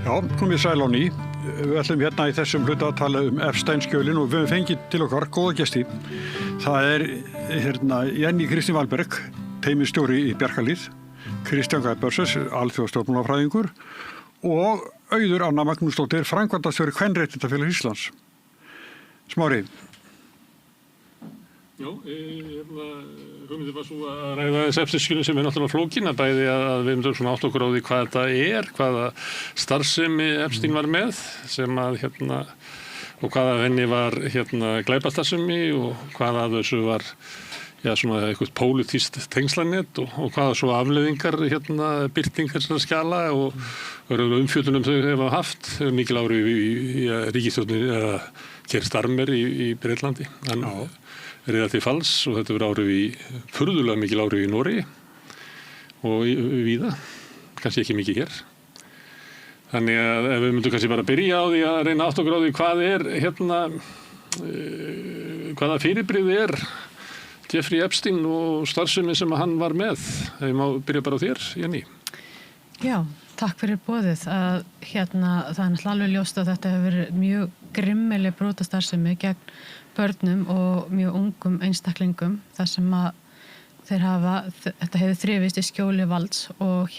Já, komið sæl á ný. Við ætlum hérna í þessum hluta að tala Epstein-skjölin og við höfum fengið til okkar góða gesti. Það hérna Jenny Kristín Valberg, teymisstjóri í Bjarkarhlíð, Kristján Börses, alþjóðastjórnmálafræðingur og Auður Anna Magnúsdóttir, framkvæmdastjóri Kvenréttindafélags Íslands. Smári. Já, hugmyndin var svo að ræða þess Epstein-skjölin sem náttúrulega flókin, að bæði að við myndum svona átt okkur á því hvað þetta hvaða starfsemi Epstein var með, sem að og hvað af henni var glæpastarfsemi og hvað af þessu var svona eitthvað pólitískt tengslanett og hvaða svo afleiðingar birting þessara skjala og umfjöllun þau hefa haft mikil áhrif í ríkisstjórninni eða Keir Starmer í Bretlandi. Riða til falls og þetta verið áhrif í furðulega mikil áhrif í Noregi og víða, kannski ekki mikið hér. Þannig að ef við myndum kannski bara byrja á því að reyna átt okkur á því hvað hvaða fyrirbrigði Jeffrey Epstein og starfsemi sem hann var með. Ef ég má byrja bara á þér, Jenny. Já, takk fyrir boðið. Það er náttúrulega alveg ljóst að þetta hefur verið mjög grimmileg brotastarfsemi gegn börnum og mjög ungum einstaklingum þar sem að þetta hefur þrifist í skjóli valds og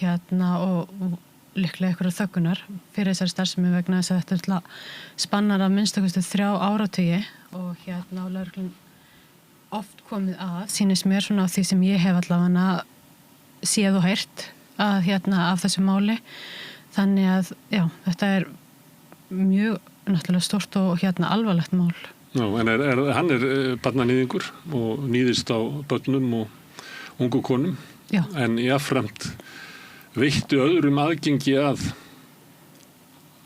líklega einhverja þöggunar fyrir þessari starfsemi vegna þess að þetta spannar að minnstakosti 3 áratugi og lögreglan oft komið sýnist mér svona á því sem ég hef allavega séð og heyrt af þessu máli. Þannig að já, þetta er mjög náttúrulega stórt og alvarlegt mál. Já, en hann barnanýðingur og nýðist á börnum og ungu konum. Já. En jafnframt veittu öðrum aðgengi að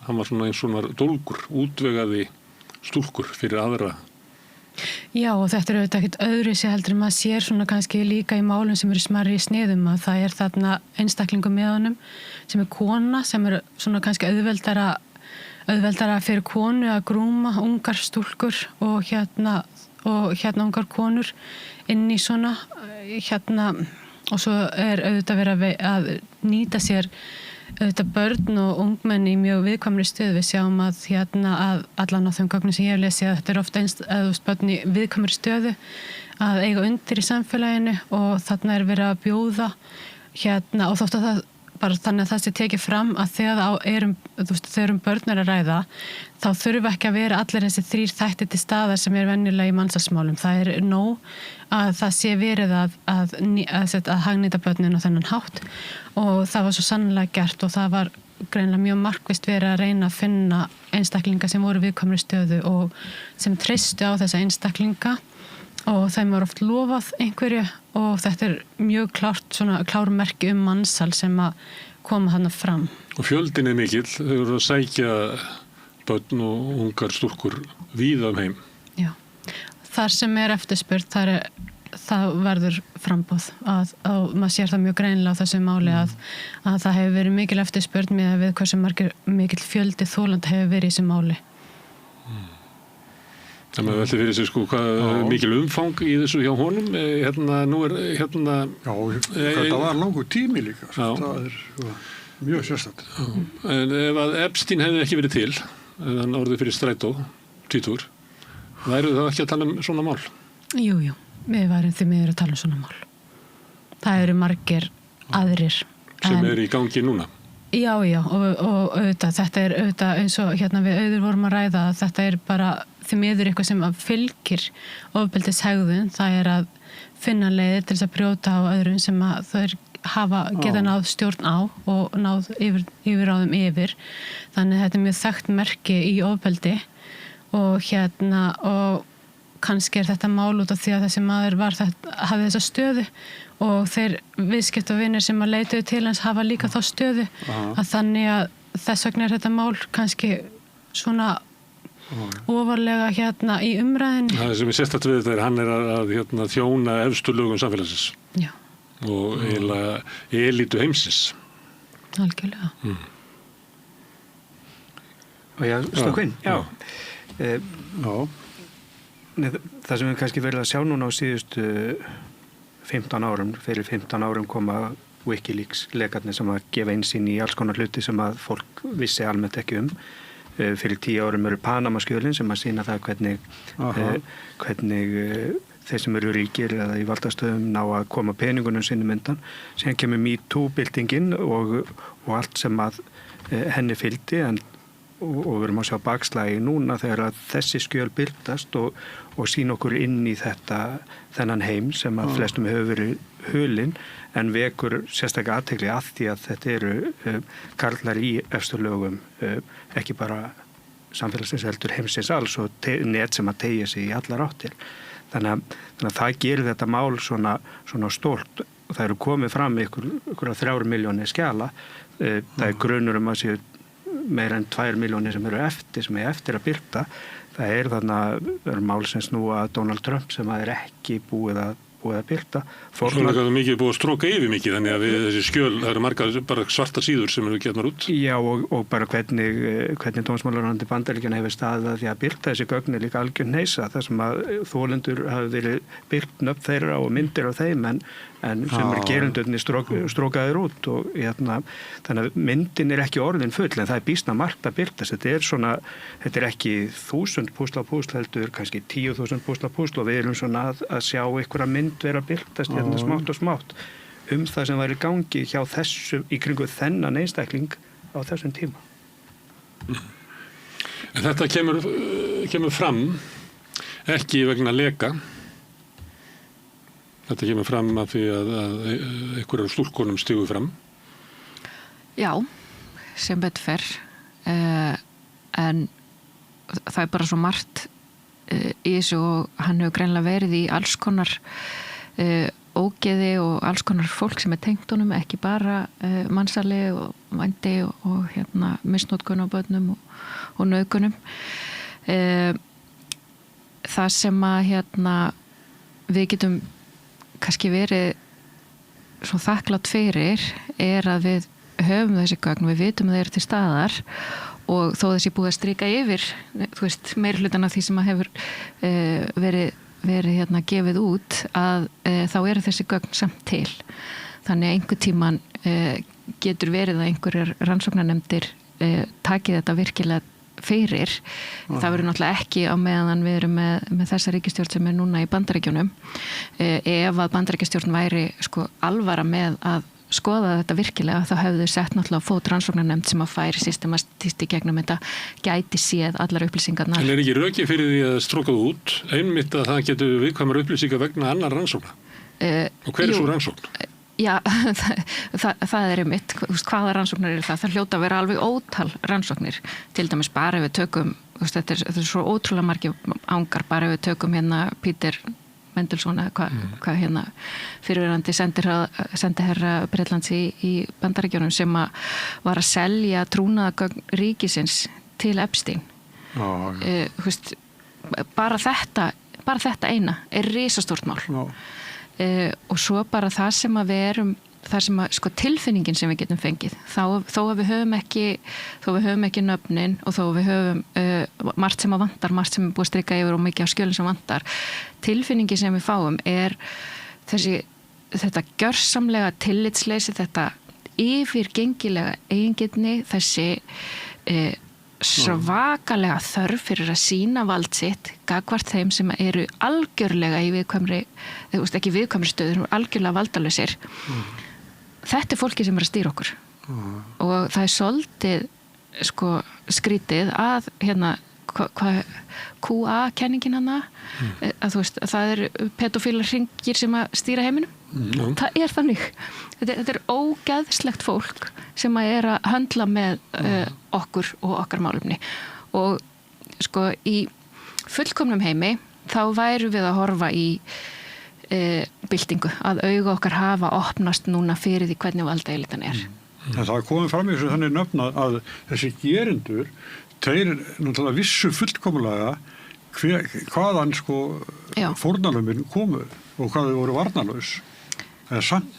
hann var svona eins og dólgur, útvegaði stúlkur fyrir aðra. Já, og þetta auðvitað ekkert öðruvísi heldur maður sér svona kannski líka í málum sem eru smærri í sniðum að það þarna einstaklingum með honum sem kona sem svona kannski auðveldara fyrir konu að grúma ungar stúlkur og ungar konur inn í svona og svo auðvitað verið að nýta sér auðvitað börn og ungmenn í mjög viðkvæmri stöðu. Við sjáum að að allan á þeim gögnum sem ég hef lesið að þetta ofta börn í viðkvæmri stöðu að eiga undir í samfélaginu og þarna verið að bjóða og þótt að það bara þannig að það sé tekið fram að þegar börn að ræða þá þurfa ekki að vera allir þessi 3 þættir til staðar sem venjulega í mansalsmálum. Það nóg að það sé verið að hagnýta börnin á þennan hátt og það var svo sannlega gert og það var greinilega mjög markvisst verið að reyna að finna einstaklinga sem voru viðkvæmri stöðu og sem treystu á þessa einstaklinga og þeim var oft lofað einhverju og þetta mjög klármerki mansal sem að koma þarna fram. Og fjöldin mikill, þau eru að sækja börn og ungar stúlkur víða heim. Já, þar sem eftirspurn, það verður framboð og maður sér það mjög greinilega á þessu máli að það hefur verið mikil eftirspurn með við hversu mikill fjöldi þolandi hefur verið í þessu máli. Það með velti fyrir sig hvað mikil umfang í þessu hjá honum. Nú Já, þetta var langur tími líka. Það mjög sérstakt. En ef að Epstein hefði ekki verið til, þann orðið fyrir strætó, tvítur, væru þá ekki að tala svona mál? Jú, við værum því miður að tala svona mál. Það eru margir aðrir. Sem í gangi núna? Já, og auðvitað, þetta auðvitað eins og við Auður vorum að ræða að þetta bara því miður eitthvað sem fylgir ofbeldishegðun, það að finna leiðir til þess að brjóta á öðrum sem að þau geta náð stjórn á og náð yfirráðum yfir. Þannig þetta mjög þekkt merki í ofbeldi og kannski þetta mál út af því að þessi maður hafði þessa stöðu og þeir viðskiptavinir sem að leituðu til hans hafa líka þá stöðu að þannig að þess vegna þetta mál kannski svona ofarlega í umræðinni. Það sem sérstakt við þetta hann að þjóna efstu lögum samfélagsins. Já. Og eiginlega elítu heimsins. Algjörlega. Og ég stókinn? Já. Það sem við kannski verðum að sjá núna á síðustu 15 árum, fyrir 15 árum koma Wikileaks lekarnir sem að gefa einsýn í alls konar hluti sem að fólk vissi almennt ekki fyrir 10 árum eru Panama-skjölin sem að sýna það hvernig þeir sem eru ríkir eða í valdastöðum ná að koma peningunum sinni undan. Síðan kemur MeToo-byltingin og allt sem að henni fylgdi og við erum að sjá bakslagi núna þegar að þessi skjöl byrtast og sýna okkur inn í þennan heim sem að flestum hefur verið hulinn en vekur sérstaklega athygli að því að þetta eru karlar í efstu lögum, ekki bara samfélagsins heldur heimsins alls og net sem að teygja sig í allar áttir. Þannig að það gerir þetta mál svona stórt og það eru komið fram ykkur 3 milljónir skjala. Það er grunur að séu meira en 2 milljónir sem eru eftir að birta. Það er mál sem snúa að Donald Trump sem að er ekki búið að birta. Svona það er mikið búið að stróka yfir mikið þannig að þessi skjöl, það eru margar bara svarta síður sem eru getnar út. Já og bara hvernig dómsmálaráðuneyti Bandaríkjanna hefur staðið að því að birta þessi gögn er líka algjör hneisa þar sem að þolendur hafi verið birt nöfn þeirra og myndir á þeim en sem er gerendurnir strókaðir út og þannig að myndin er ekki orðin full en það er býsna margt að birtast. Þetta er ekki 1000 púsl á púsl heldur kannski 10.000 púsl á púsl og við erum svona að sjá einhverja mynd vera að birtast smátt og smátt það sem væri í gangi hjá þessu í kringu þennan einstakling á þessum tíma. En þetta kemur fram ekki vegna leka. Þetta kemur fram af því að einhverjum stúlkonum stigu fram. Já, sem betur fer. En það er bara svo margt í þessu og hann hefur greinilega verið í alls konar ógeði og alls konar fólk sem er tengt honum, ekki bara mansali og vændi og misnotkun á börnum og nauðgunum. Það sem að við getum kannski verið svo þakklátt fyrir er að við höfum þessi gögn, við vitum að þeir eru til staðar og þó þessi búið að strika yfir, meirhlutan af því sem að hefur verið gefið út að þá eru þessi gögn samt til. Þannig að einhver tíman getur verið að einhverjar rannsóknarnefndir taki þetta virkilega fyrir. Það verður náttúrulega ekki á meðan við erum með þessa ríkisstjórn sem er núna í Bandaríkjunum. Ef að Bandaríkjastjórn væri alvara með að skoða þetta virkilega þá hefðu sett náttúrulega fót rannsóknarnefnd sem að færi systematist í gegnum þetta gæti séð allar upplýsingarnar. En er ekki röki fyrir því að strókað út einmitt að það getur viðkvæmar upplýsingar vegna annar rannsókna? Og hver er svo rannsókn? Já, það er einmitt. Hvaða rannsóknir eru það? Það hljóta að vera alveg ótal rannsóknir. Til dæmis bara ef við tökum, þetta er svo ótrúlega margir ángar, bara ef við tökum Peter Mendelssohn hvað fyrirverandi sendiherra Bretlands í Bandaríkjunum sem var að selja trúnaðagögn ríkisins til Epstein. Bara þetta eina er risastórt mál. Og svo bara það sem að við erum þar sem að tilfinningin sem við getum fengið þó að við höfum ekki nöfnin og þó að við höfum margt sem að vantar, margt sem er búið að strika yfir og mikið af skjölum sem vantar, tilfinningin sem við fáum er þetta gjörsamlega tillitsleysi, þetta yfirgengilega eigingirni, þessi svakalega þörf fyrir að sýna vald sitt gagnvart þeim sem eru algjörlega í viðkvæmri, ekki viðkvæmri stöður, algjörlega valdalausir. Þetta er fólki sem er að stýra okkur og það er svolítið skrítið að QA-kenningin að það er pedofílar hringir sem að stýra heiminum. Það er þannig. Þetta er ógeðslegt fólk sem að er að höndla með okkur og okkar málefni og í fullkomnum heimi þá væru við að horfa í byltingu, að auga okkar hafa opnast núna fyrir því hvernig valdaelitan er. En það komið fram í þessu þannig nöfn að þessi gerendur, þeir náttúrulega vissu fullkomlega hvaðan fórnarlömbin komu og hvað þau voru varnarlaus. En samt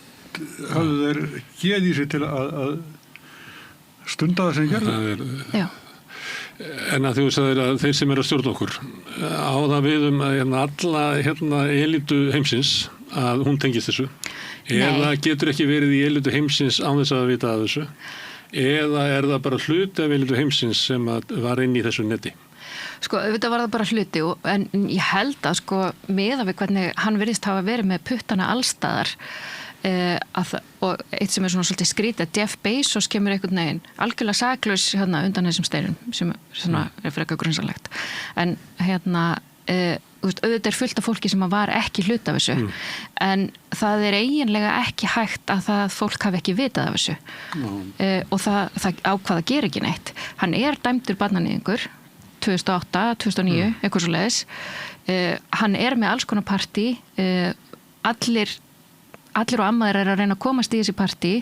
hafðu þeir geð í sig til að stunda það sem gerðu. Já. En að þú sagðir að þeir sem eru að stjórna okkur á það við að alla elítu heimsins að hún tengist þessu eða getur ekki verið í elitu heimsins án þess að vita af þessu eða það bara hluti af elitu heimsins sem var inn í þessu neti? Sko, auðvitað var það bara hluti en ég held að sko miðað við hvernig hann virðist hafa verið með puttana allstaðar og eitt sem svona svolítið skrítið, Jeff Bezos kemur einhvern veginn algjörlega saklaus undan þessum steinum sem svona frekar grunnsanlegt en auðvitað fullt af fólki sem var ekki hluta af þessu en það eiginlega ekki hægt að það fólk hafi ekki vitað af þessu og það ákvað að gera ekki neitt. Hann dæmdur barnaníðingur 2008, 2009, eitthvað svo leiðis. Hann með alls konar partí, allir og ammaðir að reyna að komast í þessi partí.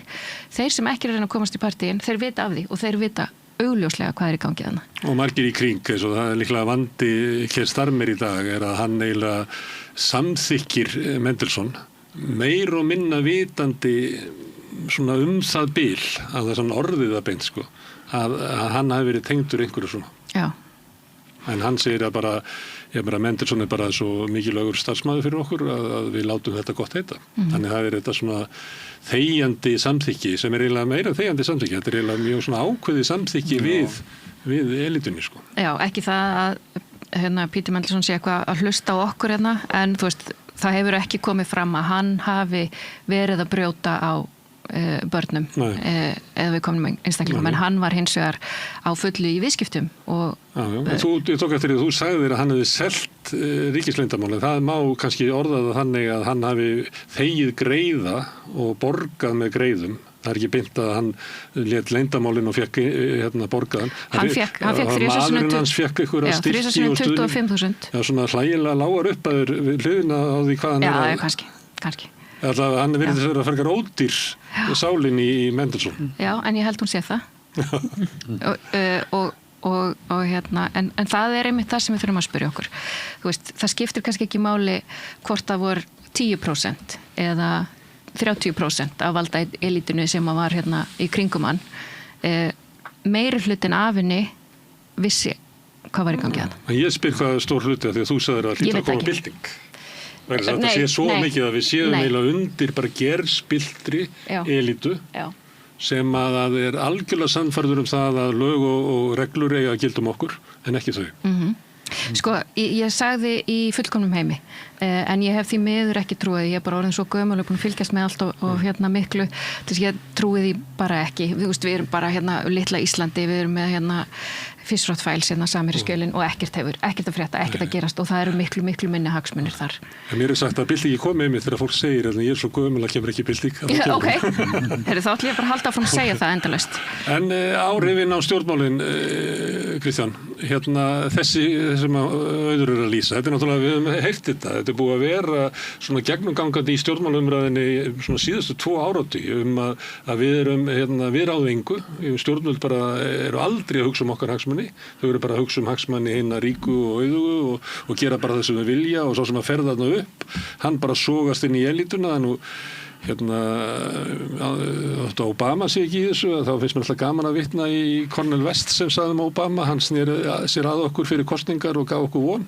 Þeir sem ekki reyna að komast í partíin, þeir vita af því og þeir vita augljóslega hvað í gangi þarna. Og margir í kring, eins og það líklega vandi Keir Starmer í dag að hann eiginlega samþykkir Mendelssohn, meir og minna vitandi svona það bil, að það er svona orðið að beint sko, að hann hafi verið tengdur einhverju svona. Já. En hann segir að bara Mendelssohn bara svo mikilvægur starfsmaður fyrir okkur að við látum þetta gott heita. Þannig það þetta svona þegjandi samþykki sem eiginlega meira þegjandi samþykki. Þetta eiginlega mjög svona ákveðið samþykki við elitunni sko. Já, ekki það að Peter Mendelssohn sé eitthvað að hlusta á okkur en þú veist, það hefur ekki komið fram að hann hafi verið að brjóta á börnum eða við komum einstaklingum en hann var hins vegar á fullu í viðskiptum og Þú tók eftir því að þú sagðir að hann hefði selt ríkisleyndarmál en það má kannski orða það þannig að hann hafi þegið greiða og borgað með greiðum. Það ekki beint að hann lét leyndarmálinn og fekk borgaðan. Hann fekk maðurinn hans fekk einhverja styrki og stuðning. 25.000. Já, svona hlægilega lágar upp að hliðina á því hvað hann Já, kannski. Alltaf hann verið þess að frekar ódýr sálinn í Mendelssohn. Já, en ég held hún sé það. En það einmitt það sem við þurfum að spyrja okkur. Þú veist, það skiptir kannski ekki máli hvort það voru 10% eða 30% af valda elítinu sem var í kringum hann. Meiri hlutin af henni vissi hvað var í gangi hann. Ég spyr hvað stór hluti að því að þú sagðir að hlýta að koma bylting. Þetta sé svo mikið að við séum eiginlega undir bara gerspiltri elítu sem að það algjörlega sannfærður það að lög og reglur eiga að gilda okkur en ekki þau. Sko, ég sagði í fullkomnum heimi en ég hef því miður ekki trúið, ég bara orðin svo gömul og búin að fylgjast með allt og miklu þess að ég trúið því bara ekki við erum bara litla Íslandi, við erum með Fishrot-Files Samherjaskjölin og ekkert að frétta, ekkert að gerast og það eru miklu minni hagsmunir þar. En mér sagt að byltingi komi einmitt þegar fólk segir að ég er svo gömul að kemur ekki bylting. Ok, þá ætlum ég bara að halda áfram að segja það endalaust. En áhrifin á stjórnmálin, Kristján, þessi sem Auður að lýsa, þetta náttúrulega, við höfum heyrt þetta er búið að vera svona gegnumgangandi í stjórnmálumræðinni svona síðustu 2 áratugi að við erum við ráðum engu, stjórnvöld bara eru aldrei að hugsa okkar hagsmuni, þau eru bara að hugsa hagsmuni hinna ríku og auðugu og gera bara það sem við vilja og svo sem að ferða þarna upp, hann bara sogast inn í elítuna Obama sé ekki í þessu, þá finnst mér alltaf gaman að vitna í Cornel West sem sagði Obama, hann sneri sér að okkur fyrir kosningar og gaf okkur von.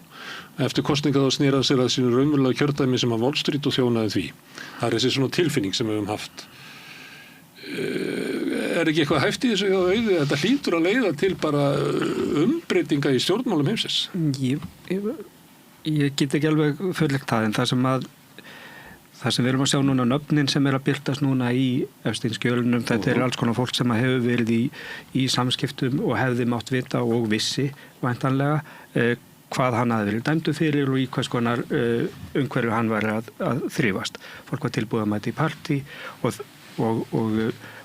Eftir kosningar þá sneri hann sér að sínu raunverulega kjördæmi sem að Wall Street og þjónaði því. Það er þessi svona tilfinning sem við höfum haft. Er ekki eitthvað hæft í þessu hjá Auði? Þetta hlýtur að leiða til bara umbreytinga í stjórnmálum heimsins. Ég get ekki alveg fullyrt það en það sem við erum að sjá núna nöfnin sem að birtast núna í Epstein-skjölunum, þetta alls konar fólk sem hefur verið í samskiptum og hefði mátt vita og vissi væntanlega hvað hann hafi verið dæmdur fyrir og í hvers konar umhverju hann var að þrífast. Fólk var tilbúið að mæta í partí og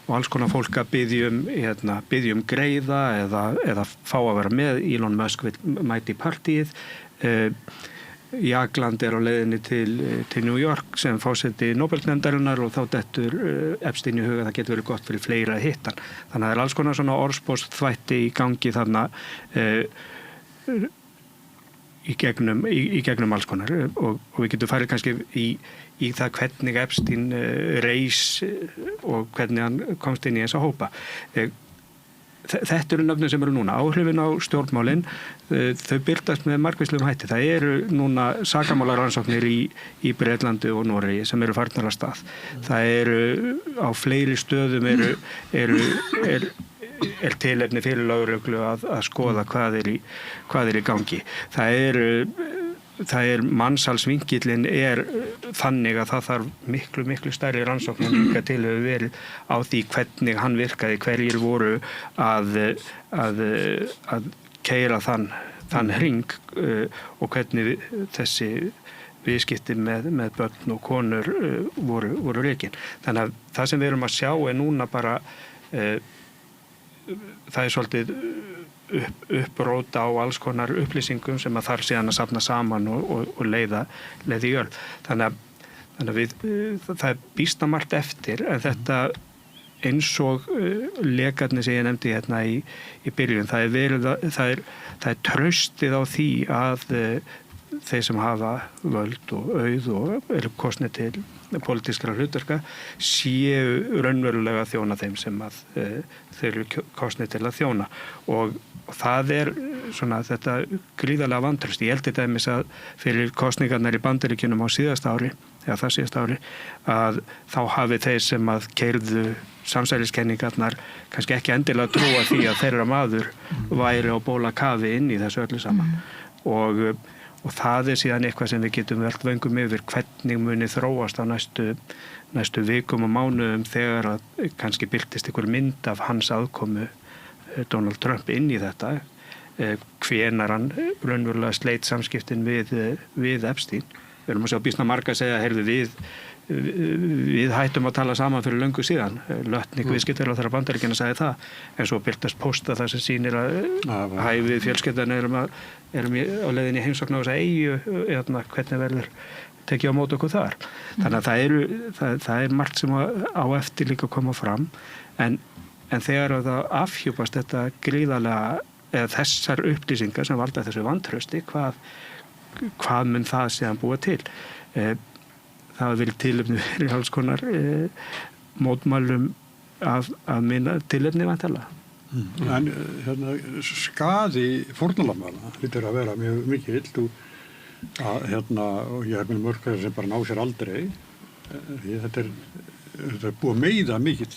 alls konar fólk að biðja um greiða eða fá að vera með. Elon Musk vil mæta í partíið. Jagland á leiðinni til New York sem fórseti Nobelnefndarinnar og þá dettur Epstein í huga það getur verið gott fyrir fleira að hitta hann. Þannig að það alls konar svona orðspórsþvætti í gangi þarna í gegnum alls konar og við getum farið kannski í það hvernig Epstein reis og hvernig hann komst inn í þessa hópa. þetta eru nöfnum sem eru núna. Áhrifin á stjórnmálin, þau birtast með margvíslegum hætti. Það eru núna sakamálarannsóknir í Bretlandi og Noregi sem eru farnar af stað. Það eru á fleiri stöðum er tilefni fyrir lögreglu að skoða hvað er í gangi. Það er mannsalsvinkillinn er þannig að það þarf miklu stærri rannsókn líka til hefur verið á því hvernig hann virkaði, hverjir voru að keyra þann hring og hvernig þessi viðskipti með börn og konur voru rekin. Þannig að það sem við erum að sjá er núna bara það er svolítið uppróta á alls konar upplýsingum sem að þarf síðan að safna saman og leiða í jörð. Þannig að það er býsna margt eftir, en þetta eins og lekarnir sem ég nefndi hérna í byrjun, það er traustið á því að þeir sem hafa völd og auð og eru kosnir til pólitískra hlutverka séu raunverulega að þjóna þeim sem að þeir eru kosnir til að þjóna og það er svona þetta gríðarlega vantraust. Ég held til dæmis að fyrir kosningarnar í Bandaríkjunum á síðasta ári að þá hafi þeir sem að keyrðu samsæriskenningarnar kannski ekki endilega trúa því að þeirra maður væri á bóla kafi inn í þessu öllu saman og það er síðan eitthvað sem við getum velt vöngum yfir hvernig muni þróast á næstu vikum og mánuðum þegar að kannski birtist einhver mynd af hans aðkomu Donald Trump inn í þetta hvenær hann raunverulega sleit samskiptin við Epstein. Við erum að sjá býsna marga að segja, heyrðu við hættum að tala saman fyrir löngu síðan. Lötning viðskiptaráðherra Bandaríkjanna sagði það, en svo birtast pósta það sem sýnir að hæfið fjölskyldan erum á leiðinni heimsókn á þessa eyju, hvernig verður tekið á móti okkur þar. Þannig að það er margt sem á eftir líka að koma fram, en þegar það afhjúpast þetta gríðarlega, eða þessar upplýsingar sem valda þessu vantrausti, hvað mun það síðan búa til? Það vil tilefni fyrir alls konar mótmælum af minna tilefni vantilega. En skaði fórnarlambana lítur að vera mjög mikill og ég hef með mörg sem bara ná sér aldrei. Þetta er búið að meiða mikill.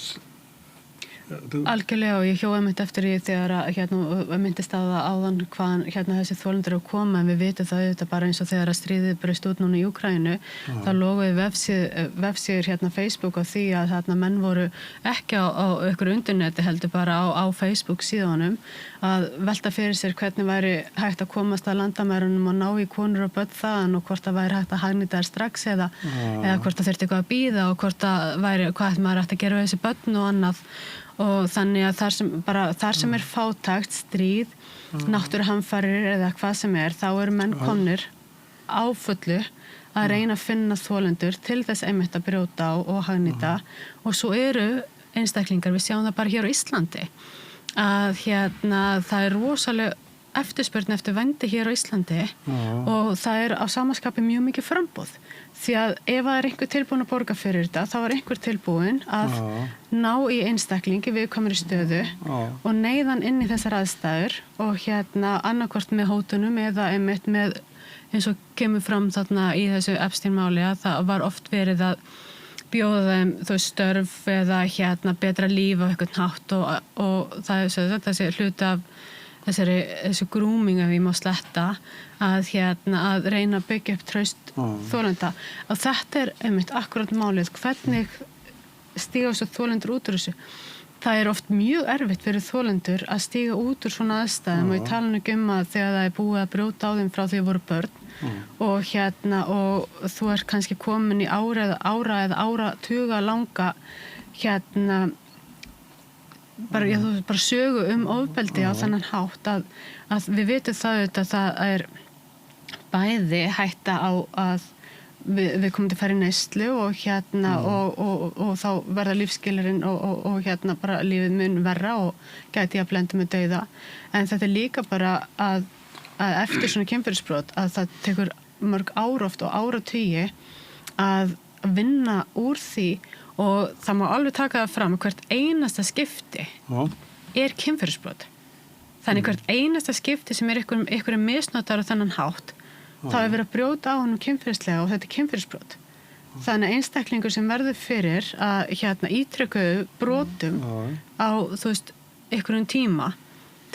Algjörlega og ég hjóði mitt eftir því þegar að myndist á það áðan hvaðan þessi þolendur að koma en við vitum það auðvitað bara eins og þegar að stríðið braust út núna í Úkraínu þá loguði vefsíður Facebook á því að menn voru ekki á ykkur interneti heldur bara á Facebook síðanum að velta fyrir sér hvernig væri hægt að komast að landamærunum og ná í konur og börn þaðan og hvort það væri hægt að hagnýta þær strax eða hvort það þurfti eitthvað að bíða og hvort það væri hvað maður ætti að gera við þessi börn og annað og þannig að þar sem er fátækt, stríð, náttúruhamfarir eða hvað sem þá eru menn komnir á fullu að reyna að finna þolendur til þess einmitt að brjóta á og hagnýta og svo eru einstaklingar, við sjáum það bara hér á Íslandi að það er rosalega eftirspurn eftir vændi hér á Íslandi og það er á samaskapi mjög mikið framboð því að ef það er einhver tilbúin að borga fyrir þetta þá er einhver tilbúin að ná í einstaklingi viðkomandi stöðu og neyðan inn í þessar aðstæður og annarkvort með hótunum eða einmitt með eins og kemur fram þarna í þessu Epstein-máli að það var oft verið að bjóða þeim þau störf eða betra líf á einhvern hátt og það er þessi hluti af þessu grooming ef ég má sletta að reyna að byggja upp traust þolenda og þetta er einmitt akkurat málið hvernig stíga svo þolendur út úr þessu það er oft mjög erfitt fyrir þolendur að stíga út úr svona aðstæðum og ég tala nú að þegar það er búið að brjóta á þeim frá því að voru börn og þú er kannski komin í ára eða áratuga langa bara sögu ofbeldi á þennan hátt að við vitum það að það er bæði hætta á að við komum til að fara í neyslu og þá verða lífsskilurinn og bara lífið mun verra og gæti að blenda með dauða en þetta er líka bara að eftir svona kynferðisbrot að það tekur mörg ár oft og áratugi að vinna úr því og það má alveg taka það fram hvert einasta skipti kynferðisbrot. Þannig hvert einasta skipti sem einhverjum misnotar á þennan hátt, þá er verið að brjóta á honum kynferðislega og þetta er kynferðisbrot. Þannig að einstaklingur sem verður fyrir að ítrekuðu brotum á, einhverjum tíma,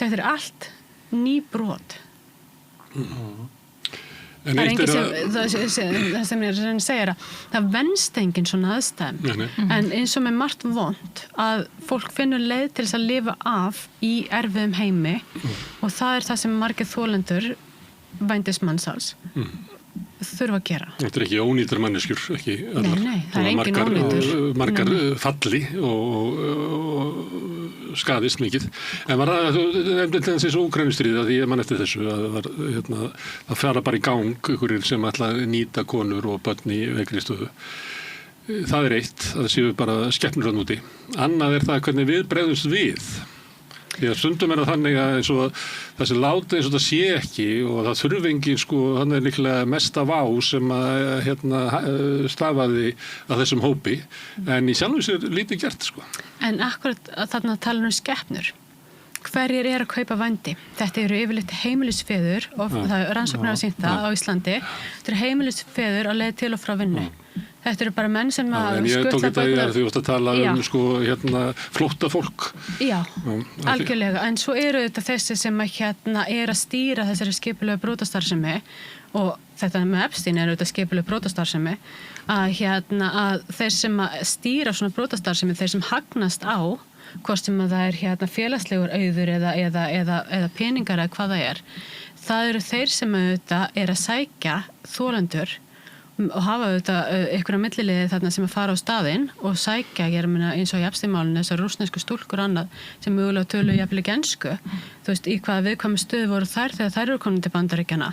þetta er allt ný brot. Það er engin það sem ég segir að það venst engin svona aðstæðum. En eins og með margt vont að fólk finnur leið til þess að lifa af í erfiðum heimi og það er það sem margir þolendur vændismannsals þurfa að gera. Þetta er ekki ónýtar manneskjur, ekki allar. Nei, það er engin ónýtur. Margar falli og skaðist mikið. En var það, þú nefndi þessi Úkraínustríð að ég man eftir þessu að fara bara í gang einhverjir sem ætla að nýta konur og börn í veikri stöðu. Það er eitt, að það séu bara skepnur hann úti. Annað er það hvernig við bregðumst við. Því að stundum er það þannig að eins og þessi láti eins og það sé ekki og það þurfi engin hann er líklega mesta vá sem að stafaði að þessum hópi en í sjálfu sér lítið gert En akkurat þarna tala skepnur. Hverjir er að kaupa vændi? Þetta eru yfirleitt heimilisfeður og það er rannsóknar að sýnt það á Íslandi. Þetta eru heimilisfeður á leið til og frá vinnu. Þetta eru bara menn sem að en ég tók þetta í að þú varst að tala flóttafólk. Já, algjörlega. En svo eru þetta þessi sem að er að stýra þessari skipulegu brotastarfsemi og þetta með Epstein er þetta skipulegu brotastarfsemi að þeir sem að stýra svona brotastarfsemi, þeir sem hagnast á hvort sem að það er félagslegur auður eða peningar eða hvað það eru þeir sem auðvitað er að sækja þolendur og hafa auðvitað einhverja milliliði þarna sem að fara á staðinn og sækja, eins og í Epstein-málinu, þessar rússnesku stúlkur annað sem mögulega töluðu jafnvel ekki ensku, í hvaða viðkvæmu stöðu voru þær þegar þær eru komin til Bandaríkjanna,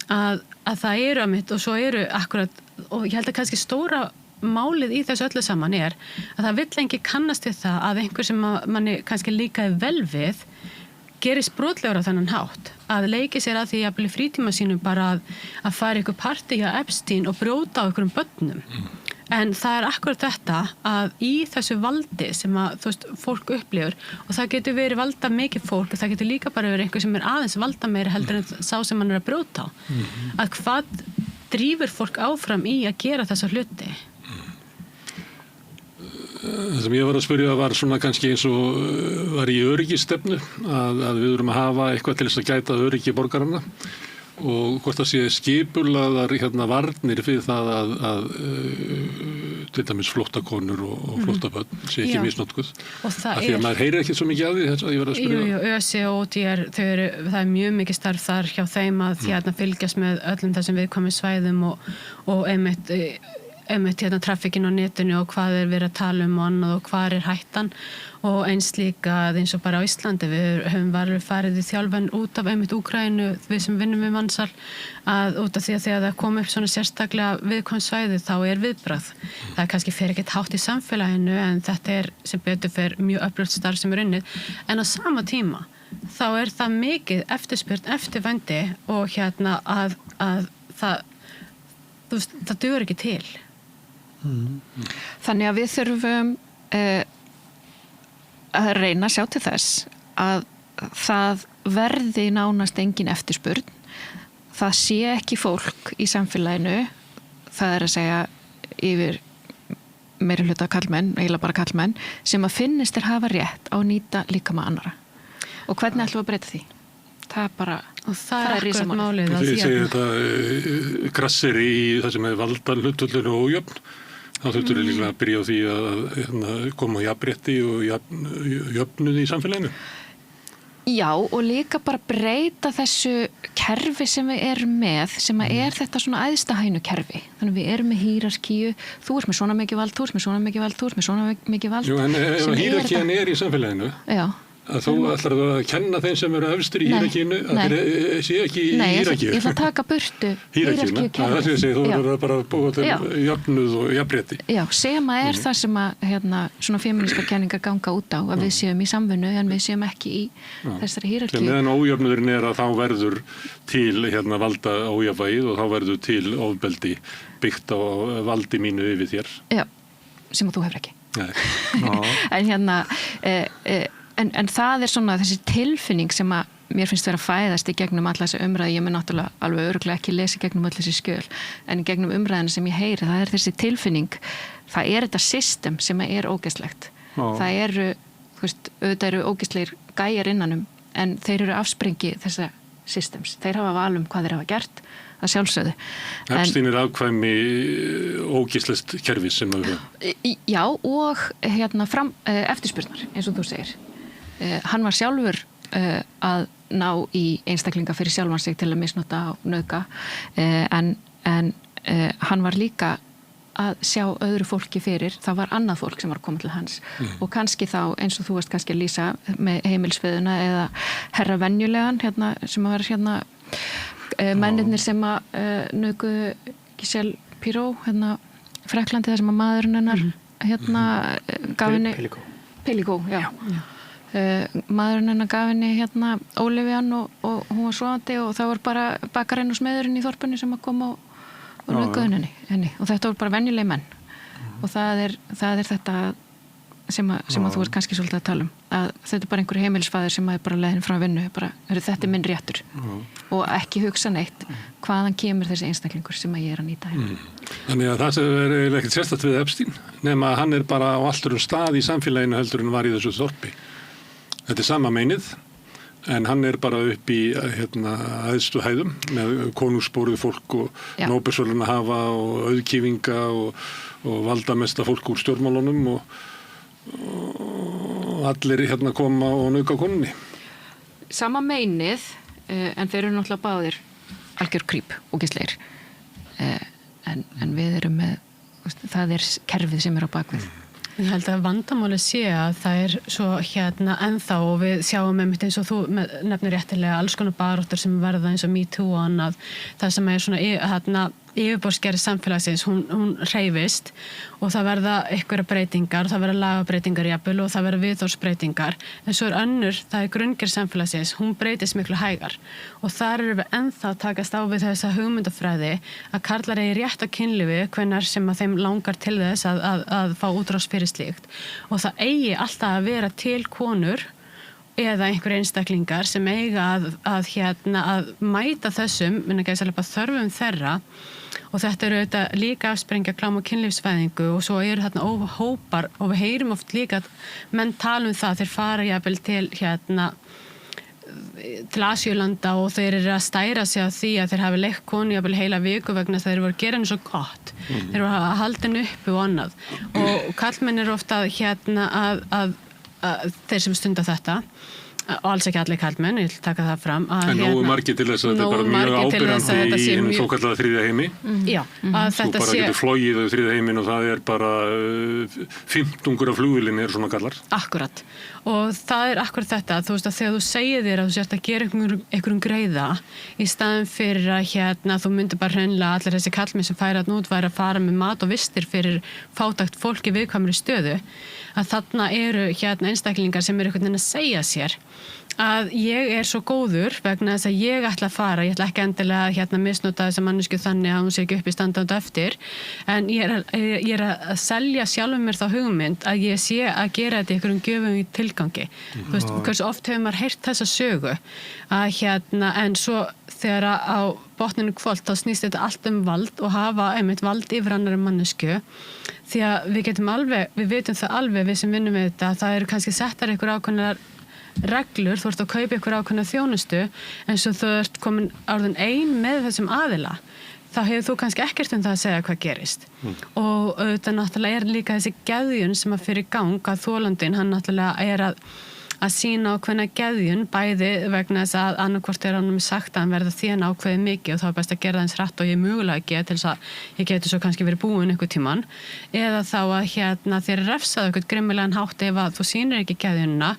að það eru og svo eru akkurat, og ég held að kannski stóra málið í þessu öllu saman er að það vill engi kannast við það að einhver sem manni kannski líkaði vel við gerist brotlegur á þennan hátt að leiki sér að því jafnvel í frítíma sínum bara að fara ykkur partí hjá Epstein og brjóta á ykkurum börnum en það er akkurat þetta að í þessu valdi sem að fólk upplifur og það getur verið valda mikið fólk og það getur líka bara verið einhver sem er aðeins valda meira heldur en sá sem hann er að brjóta á að hvað drífur fólk áfram í að gera þessa hluti. Það sem ég var að spyrja var svona kannski eins og var í öryggisstefnu að við erum að hafa eitthvað til þess að gæta öryggi borgaranna og hvort það sé skipulaðar varnir fyrir það að til dæmis flóttakonur og flóttabörn sé ekki misnotkuð. Af því að maður heyrir ekki svo mikið af því þess að ég var að spyrja. Jú, ÖSI og ODR, það er mjög mikið starf þar hjá þeim að fylgjast með öllum þessum viðkvæmum svæðum og einmitt trafikkin á netinu og hvað er verið að tala og annað og hvað er hættan og eins líka eins og bara á Íslandi við höfum farið í þjálfun út af einmitt Úkraínu við sem vinnum við mansal að út af því að þegar það kom upp svona sérstaklega viðkvæm svæði þá er viðbragð. Það kannski fer ekkert hátt í samfélaginu en þetta er sem betur fer mjög öflugt starf sem er unnið en á sama tíma þá er það mikið eftirspurn eftir vændi og að það dugur ekki til. Þannig að við þurfum að reyna að sjá til þess að það verði nánast engin eftirspurn, það sé ekki fólk í samfélaginu, það er að segja yfir meiri hluta kallmenn, eiginlega bara kallmenn, sem að finnist hafa rétt á að nýta líkama annara. Og hvernig ætlum við að breyta því? Það er bara, það er risamálið. Þegar ég segi þetta grassir í það sem er valdan hlutvöldinu og ójöfn, þá þurftur við líka að byrja á því að koma á jafnrétti og jöfnuði í samfélaginu. Já, og líka bara breyta þessu kerfi sem við erum með, sem er þetta svona æðsta hænu kerfi. Þannig við erum með hierarkíu, þú ert með svona mikið vald, þú ert með svona mikið vald, þú ert með svona mikið vald. Jú, en ef hierarkían er í samfélaginu, já. Að þú ætlar að kenna þeim sem eru efstur í hierarkínu að þeir sé ekki í hierarkíu. Nei, ég ætla að taka burtu hierarkíuna. Það er það sem ég segi, þú verður bara að búa til jöfnuð og jafnrétti. Já, sem að er það sem að svona feministar kenningar ganga út á, að við séum í samvinnu en við séum ekki í þessari hierarkíu. Meðan ójöfnuðurinn er að þá verður til valda ójafnvægið og þá verður til ofbeldi byggt á valdi mínu yfir þér. Já, sem að þú hefur ekki. En En það svona þessi tilfinning sem að mér finnst vera að fæðast í gegnum alla þessi umræði, ég mun náttúrulega alveg örugglega ekki lesa í gegnum öll þessi skjöl, en í gegnum umræðina sem ég heyri, það þessi tilfinning, það þetta system sem ógeðslegt. Það þú veist, auðvitað eru ógeðslegir gæjar innanum, en þeir eru afsprengi þessa systems. Þeir hafa val hvað þeir hafa gert, að sjálfsögðu. Epstein afkvæmi ógeðslegt kerfi sem við höfum. Já, og eftirspurnar, eins og þú segir. Hann var sjálfur að ná í einstaklinga fyrir sjálfan sig til að misnota og nauðga, en hann var líka að sjá öðru fólki fyrir, það var annað fólk sem var komið til hans og kannski þá, eins og þú varst kannski að lýsa með heimilsfeðuna eða herra venjulegan, sem var mennirnir sem að nauðguðu Giselle Pirot, Fraklandi, þar sem að maðurinn hennar gaf henni Pelikó, já. Maðurinn hennar gaf henni Ólivian og hún var svoandi og það var bara bakarinn og smeðurinn í þorpunni sem að koma og nauðguðu henni og þetta voru bara venjuleg menn og það er þetta sem að þú ert kannski svolítið að tala að þetta bara einhver heimilisfæður sem að bara leiðin frá vinnu, þetta minn réttur og ekki hugsa neitt hvaðan kemur þessi einstaklingur sem að ég að nýta hérna. Þannig að það sem eiginlega ekkert sérstakt við Epstein, nema að hann bara á allur stað í samfélaginu heldur en var í þessu þorpi. Þetta sama meinið, en hann bara upp í æðstu hæðum með konungsbóruð fólk og nóbelsverðlauna hafa og auðkýfinga og valdamesta fólk úr stjórnmálunum og allir koma og nauðga konunni. Sama meinið, en þeir eru náttúrulega báðir algjör krýp og gísleir. En við erum með, það kerfið sem á bakvið. Ég held að vandamáli sé að það svo ennþá og við sjáum einmitt eins og þú nefnir réttilega alls konar baráttur sem verða eins og MeToo og annað, það sem svona yfirborðsgerð samfélagsins, hún hreyfist og það verða einhverja breytingar, það verða lagabreytingar jafnvel og það verða viðhorfsbreytingar, en svo önnur, það grunngerð samfélagsins, hún breytist miklu hægar og þar erum við ennþá að takast á við þessa hugmyndafræði að karlar eigi rétt á kynlífi hvenær sem að þeim langar til þess að fá útrás fyrir slíkt og það eigi alltaf að vera til konur eða einhver einstaklingar sem eiga að mæta þessum þörfum þeirra og þetta auðvitað líka afsprengja klám- og kynlífsfæðingu og svo þarna hópar og við heyrum oft líka að menn tala það þeir fara jafnvel til Asíulanda og þeir eru að stæra sig á því að þeir hafi leikt konu jafnvel heila viku vegna þess að þeir voru að gera henni svo gott þeir voru að halda henni uppi og annað og kallmenn eru ofta að þeir sem stunda þetta og alls ekki allir karlmenn, ég vil taka það fram en nógu margir til þess að þetta bara mjög ábyrjandi í hennum svo kallaða þriðja heimi já, að þetta þú bara getur flogið á þriðja heimin og það bara 15 af flugvélinni svona kallar akkurat, og það akkurat þetta þú veist að þegar þú segir þér að þú sérst að gera einhverjum greiða í staðin fyrir að þú myndir bara hreinlega allir þessi kallmenn sem færa nút væri að fara með mat og vistir fyrir fátækt fólki viðkvæmri stöðu að þarna eru einstaklingar sem eru einhvern veginn að segja sér að ég svo góður vegna þess að ég ætla að fara, ég ætla ekki endilega misnota þessa mannesku þannig að hún sé ekki upp í standandi eftir, en ég að selja sjálfum mér þá hugmynd að ég sé að gera þetta í einhverjum gjöfum í tilgangi. Þú veist, hversu oft hefur maður heyrt þessa sögu að en svo þegar á botninu kvöld þá snýst þetta allt vald og hafa einmitt vald yfir annarri mannesku því að við vitum það alveg við sem vinnum við þetta, það eru kannski settar einhver ákveðnar reglur, þú ert að kaupa ykkur ákveðna þjónustu en svo þú ert komin orðin ein með þessum aðila þá hefur þú kannski ekkert það að segja hvað gerist og auðvitað náttúrulega líka þessi geðjun sem að fyrir gang að þolandinn, hann náttúrulega að sína ákveðna geðjun bæði vegna þess að annarkvort hann með sagt að hann verða þína ákveði mikið og þá best að gera það eins hratt og ég mögulega ekki til þess að ég geti svo kannski verið búin einhver tíman eða þá að þér refsaðu eitthvað grimmilegan hátt ef að þú sýnir ekki geðjunina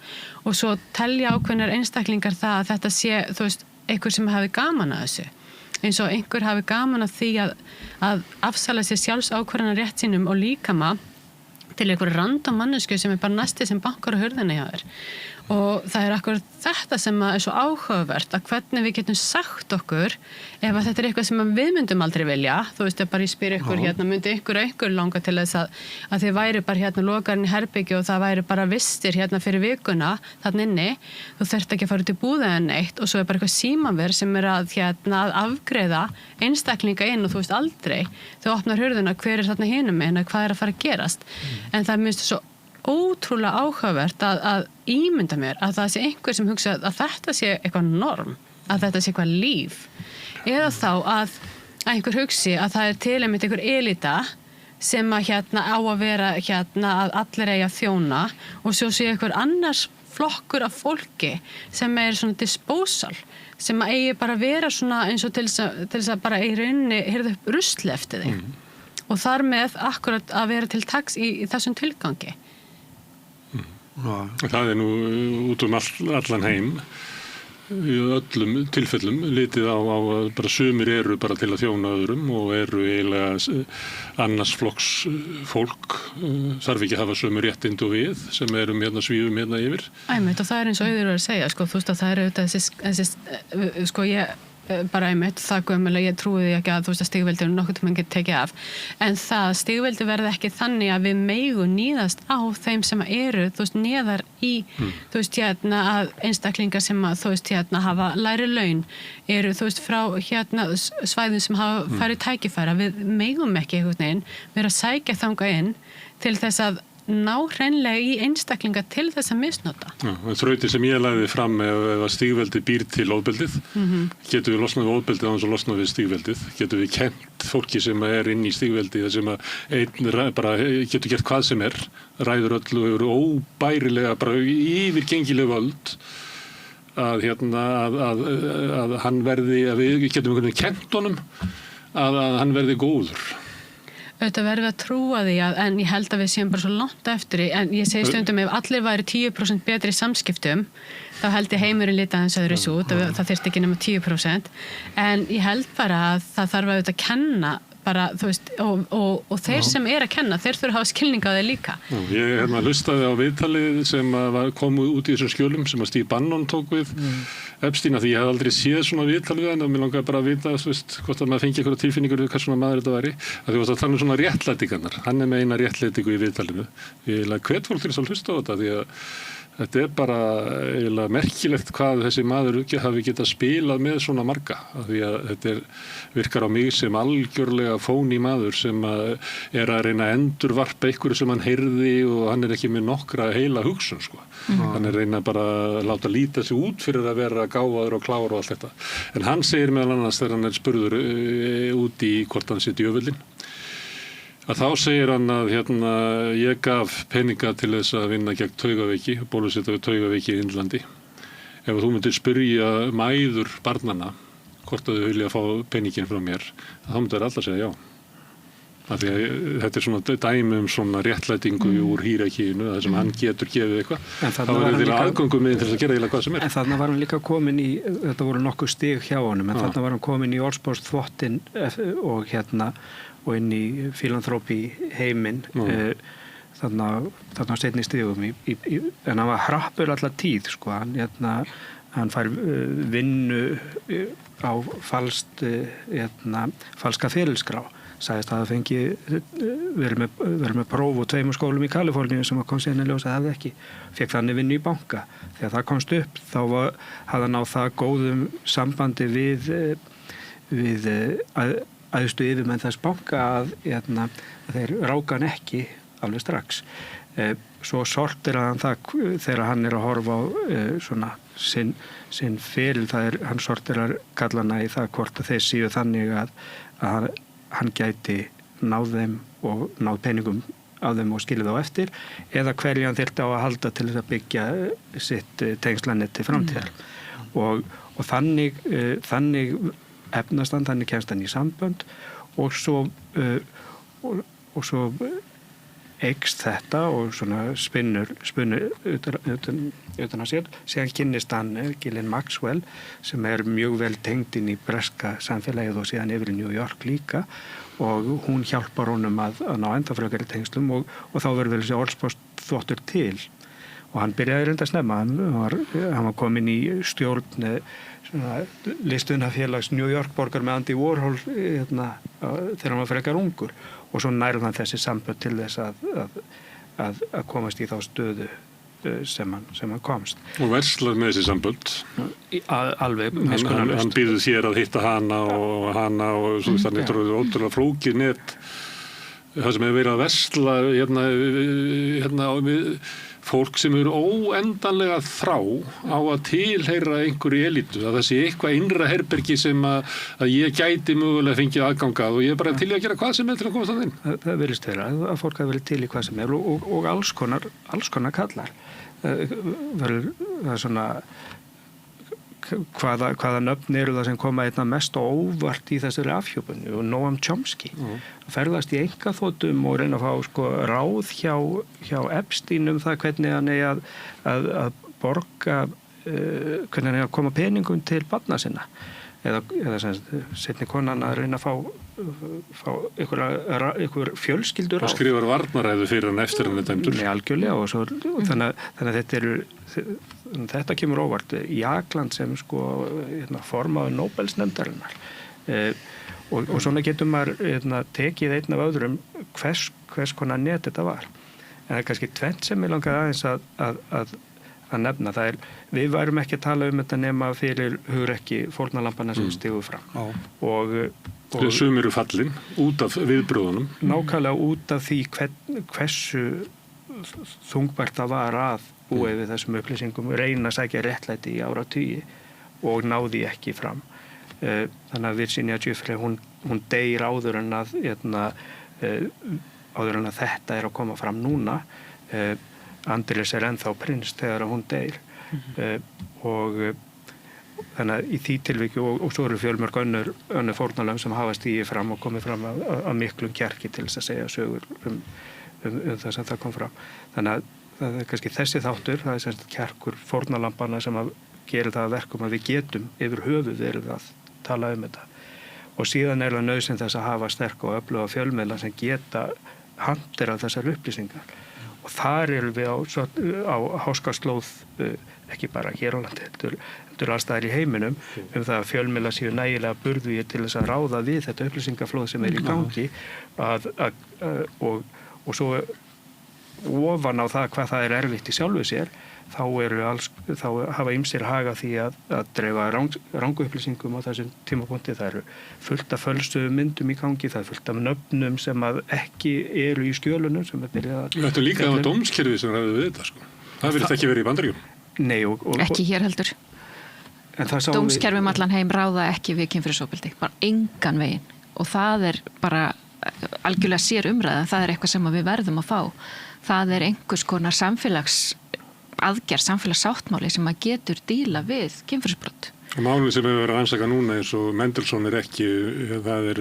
og svo telja ákveðnar einstaklingar það að þetta sé, þú veist, einhver sem hafi gaman að þessu eins og einhver hafi gaman að því að afsala sér sjálfsákvörðunar rétt sínum og líkama til einhverju random mannesku sem bara næsti sem bankar á hurðinni hjá þér og það akkurat þetta sem er svo áhugavert að hvernig við getum sagt okkur ef að þetta eitthvað sem við myndum aldrei vilja, þú veist, bara ég spyr ykkur myndi ykkur langa til þess að þið væri bara lokarinn í herbergi og það væri bara vistir fyrir vikuna þarna inni, þú þurft ekki að fara út í búða en eitt og svo bara eitthvað símaver sem að að afgreiða einstaklinga inn og þú veist aldrei þú opnar hurðina hver þarna hinum en hvað að fara að gerast en það minnst svo ótrúlega áhugavert að ímynda mér að það sé einhver sem hugsa að þetta sé eitthvað norm, að þetta sé eitthvað líf eða þá að einhver hugsi að það til einmitt einhver elita sem að á að vera að allir eigi að þjóna og svo sé einhver annars flokkur af fólki sem svona disposal sem að eigi bara að vera svona eins og til þess að bara í rauninni hirða upp rusli eftir þig og þar með akkurat að vera til taks í þessum tilgangi. Það nú út allan heim í öllum tilfellum litið á bara sumir eru bara til að þjóna öðrum og eru eiginlega annars flokks fólk þarf ekki að hafa sömu réttind og við sem erum svífum yfir. Æmitt og það eins og auður verið að segja þú veist að það þessi sko ég bara einmitt, það gömulega, ég trúi því ekki að þú veist að stigveldi nokkuð tímann getur tekið af en það stigveldi verði ekki þannig að við megum níðast á þeim sem eru þú veist neðar í þú veist að einstaklingar sem að þú veist hafa læri laun eru þú veist frá svæðum sem hafa farið tækifæra við megum ekki einhvern veginn vera að sækja þangað inn til þess að ná hreinlega í einstaklinga til þess að misnota. Þrautin sem ég lagði fram ef að stígveldi býr til ofbeldið, getum við losnað við ofbeldið án þess að losna við stígveldið, getum við kennt fólki sem inn í stígveldið sem að einn bara getur gert hvað sem ræður öllu og eru óbærilega bara yfirgengileg völd að hann verði, að við getum einhvern veginn kennt honum að hann verði góður. Auðvitað verðum við að trúa því en ég held að við séum bara svo langt eftir en ég segi stundum ef allir væri 10% betri í samskiptum þá held ég heimurinn lita aðeins öðru út það þyrfti ekki nema 10% en ég held bara að það þarf að auðvitað kenna bara, þú veist, og þeir sem að kenna, þeir þurfa að hafa skilning á þeir líka. Ég hlustaði á viðtalið sem kom út í þessum skjölum sem að Steve Bannon tók við Epstein, því ég hef aldrei séð svona viðtalið en mér langaði bara að vita, þú veist, hvort að maður fengi einhverja tilfinningur við hvað svona maður þetta væri. Því að tala svona réttlætingarnar, hann með eina réttlætingu í viðtalinu. Ég hvet fólk til þess að hlusta á þetta, því að þetta bara eiginlega merkilegt hvað þessi maður hafi getað spilað með svona marga. Því að þetta virkar á mig sem algjörlega fóni maður sem að reyna að endurvarpa einhverju sem hann heyrði og hann ekki með nokkra heila hugsun, sko. Hann reyna bara að láta líta sig út fyrir að vera gáfaður og klár og allt þetta. En hann segir meðal annars þegar hann spurður út í hvort hann sé djöfullinn. Að þá segir hann að ég gaf peninga til þess að vinna gegn taugaveiki, bólusetja við taugaveiki í Indlandi. Ef þú myndir spyrja mæður barnanna hvort að þau vilja að fá peningin frá mér, þá myndir allar segja já. Af því að þetta svona dæmi svona réttlætingu úr hýrakínu, það sem hann getur gefið eitthvað. Þá til aðgöngum með til þess að gera hvað sem En þarna var hann líka komin í, þetta voru nokkuð stig hjá honum, en þarna var hann komin í orðspórsþvottinn og og inn í filanþrópi heiminn þarna seinni stigum en hann var hrappur allar tíð sko. Hann fær vinnu á falska ferilskrá sagðist að það fengi verið með próf og 2 skólum í Kaliforníu sem kom síðan í ljós að það ekki fekk þannig vinnu í banka þegar það komst upp þá hafði hann á það góðum sambandi við æðstu yfirmenn þess banka að þeir ráka hann ekki alveg strax. Svo sortir hann það þegar hann að horfa á svona sinn feril, hann sortir að kalla hana í það hvort að þeir séu þannig að hann gæti náð þeim og náð peningum af þeim og skilja þá eftir eða hverju hann þyrfti á að halda til þess að byggja sitt tengslanet til framtíðar. Og þannig efnast hann, þannig kemst hann í sambönd og svo eykst þetta og svona spinnur utan að sér. Síðan kynnist hann Ghislaine Maxwell sem mjög vel tengd inn í breska samfélagið og síðan yfir í New York líka og hún hjálpar honum að ná enda frekari tengslum og þá verður þessi orðspórsþvottur til og hann byrjaði reynda snemma, hann var komin í stjórn listunafélags New York borgar með Andy Warhol þegar hann var frekar ungur og svo nærði hann þessi sambönd til þess að komast í þá stöðu sem hann komst. Og verslar með þessi sambönd. Alveg miskunnarlaust. Hann býður sér að hitta hana og svo þannig ótrúlega flókið net það sem hefur verið að versla fólk sem eru óendanlega þrá á að tilheyra einhverju elítu, að það sé eitthvað innra herbergi sem að ég gæti mögulega fengið aðgangað og ég er bara til í að gera hvað sem til að komast að inn. Það virðist vera að fólk hafi verið til í hvað sem og alls konar kallar. Það er svona hvaða nöfn eru það sem koma einna mest og óvart í þessari afhjúpunni og Noam Chomsky ferðast í einkaþotum og reyna að fá ráð hjá Epstein það hvernig hann að borga hvernig hann að koma peningum til barna sinna eða seinni konan að reyna að fá einhver fjölskyldur og skrifar varnaræðu fyrir hann eftir hann dæmdur. Nei, algjörlega og þannig að þetta kemur óvart. Jagland sem formaður Nóbelsnefndarinnar og svona getur maður tekið einn af öðrum hvers konar net þetta var. En það er kannski tvennt sem ég langaði aðeins að nefna. Við værum ekki að tala þetta nema fyrir hugrekki fórnarlampana sem stigu fram. Og sum eru fallin út af viðbröðunum. Nákvæmlega út af því hversu þungbært það var að búið við þessum upplýsingum, reyna að sækja réttlæti í áratugi og náði ekki fram. Þannig að Virginia Giuffre, hún deyr áður en að þetta er að koma fram núna. Andrés er ennþá prins þegar hún deyr. Og þannig að í því tilviki og svo eru fjölmörg önnur fórnarlömb sem hafa stigið fram og komið fram að miklum kjarki til þess að segja sögur um það sem það kom fram. Þannig að það er kannski þessi þáttur, það er semst kjarkur fórnarlampana sem að gera það að verkum að við getum yfir höfuð verið að tala þetta. Og síðan er það nauðsyn þess að hafa sterk og öfluga fjölmiðla sem geta handera þessar upplýsingar. Og þar erum við á háskaslóð, ekki bara hér á landi, heldur allstaðar í heiminum, það að fjölmiðla séu nægilega burðugir til þess að ráða við þetta upplýsingaflóð sem er í gangi og svo ofan á það hvað það er erfitt í sjálfu sér, þá hafa ýmsir haga því að dreifa rangu upplýsingum á þessum tímapunkti. Það eru fullt af fölsuðum myndum í gangi, það er fullt af nöfnum sem að ekki eru í skjölunum sem er byrjað að... Þetta er líka á dómskerfi sem ræður við þetta, sko. Það virðist ekki verið í Bandaríkjunum. Nei, ekki hér heldur. Dómskerfum allan heim ráða ekki við kynferðisofbeldi, bara engan veginn. Og það er bara algjörlega sér umræða, það er eitthvað sem við verðum að fá. Það er einhvers konar samfélagssáttmáli sem að getur díla við kynferðisbrot. Málið sem hefur verið að rannsaka núna eins og Mendelssohn er ekki, það er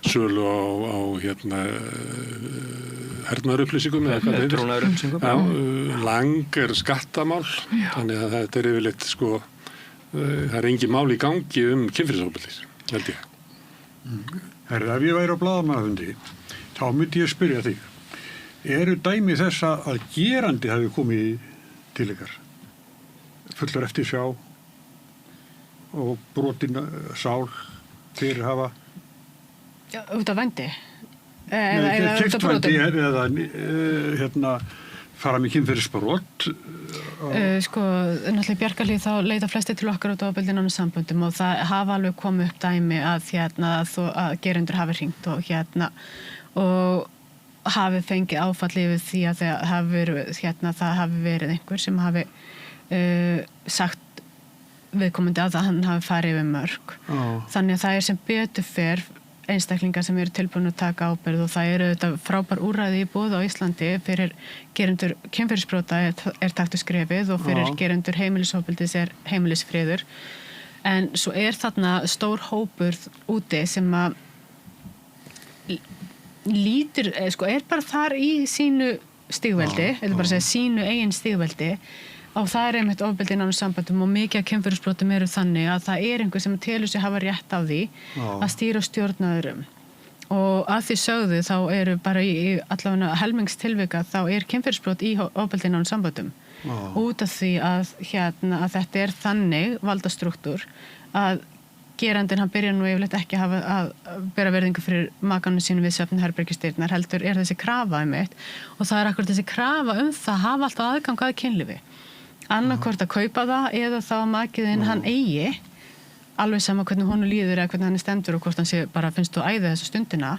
sölu á hernaðarupplýsingum eða hvað það heitir. Lang er skattamál, þannig að þetta er yfirleitt það er engin mál í gangi kynferðisofbeldi, held ég. Ef ég væri á blaðamannafundi, þá myndi ég spyrja þig. Eru dæmi þess að gerandi hafi komið til ykkar? Fullur eftir sjá og brotin sál fyrir hafa? Já, út af vændi? Eða út af brotum? Eða fara með kynferðisbrot? Náttúrulega í Bjarkarhlíð þá leita flesti til okkar út á ofbeldinánum samböndum og það hafa alveg komið upp dæmi að gerendur hafi hringt og hafi fengið áfall yfir því að það hafi verið einhver sem hafi sagt viðkomandi að hann hafi farið yfir mörk. Þannig að það er sem betur fer einstaklingar sem eru tilbúin að taka ábyrgð og það eru þetta frábær úrræði í boði á Íslandi fyrir gerendur kynferðisbrota er taktu skrefið og fyrir gerendur heimilisofbeldis er heimilisfriður. En svo er þarna stór hópur úti sem að lítur, er bara þar í sínu stigveldi, eða bara segja sínu eigin stigveldi og það er einmitt ofbeldi innan sambandum og mikið af kynferðisbrotum eru þannig að það er einhver sem telur sig hafa rétt á því að stýra stjórnaðurum og að því sögðu þá eru bara í allavega helmingstilvika þá kynferðisbrot í ofbeldi í nánum samböndum út af því að að þetta þannig valdastruktúr að gerandinn hann byrjar nú yfirleitt ekki að bera verðingu fyrir makanum sínum við svefnherbergisdyrnar heldur þessi krafa mitt og það akkurat þessi krafa það hafa alltaf aðgang að kynlífi annarkvort að kaupa það eða þá að makiðinn hann eigi alveg sama hvernig honum líður eða hvernig hann stendur og hvort hann sé bara finnst þú æði þessa stundina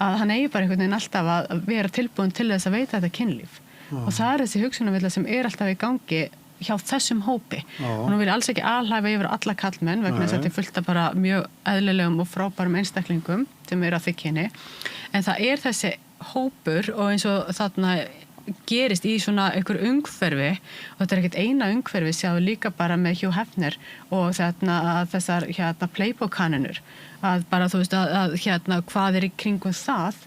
að hann eigi bara einhvern veginn alltaf að vera tilbúin til þess að veita þetta kynlíf og það þessi hugsunarvilla sem alltaf í gangi hjá þessum hópi og nú vil ég alls ekki alhæfa yfir alla kallmenn vegna þess að þetta fullt af bara mjög eðlilegum og frábærum einstaklingum sem að þykkinni en það þessi hópur og eins og þarna gerist í svona einhver umhverfi og þetta ekkert eina umhverfi sjáðu líka bara með Hugh Hefner og þessar Playboy-kanunur að bara þú veist að hvað í kringum það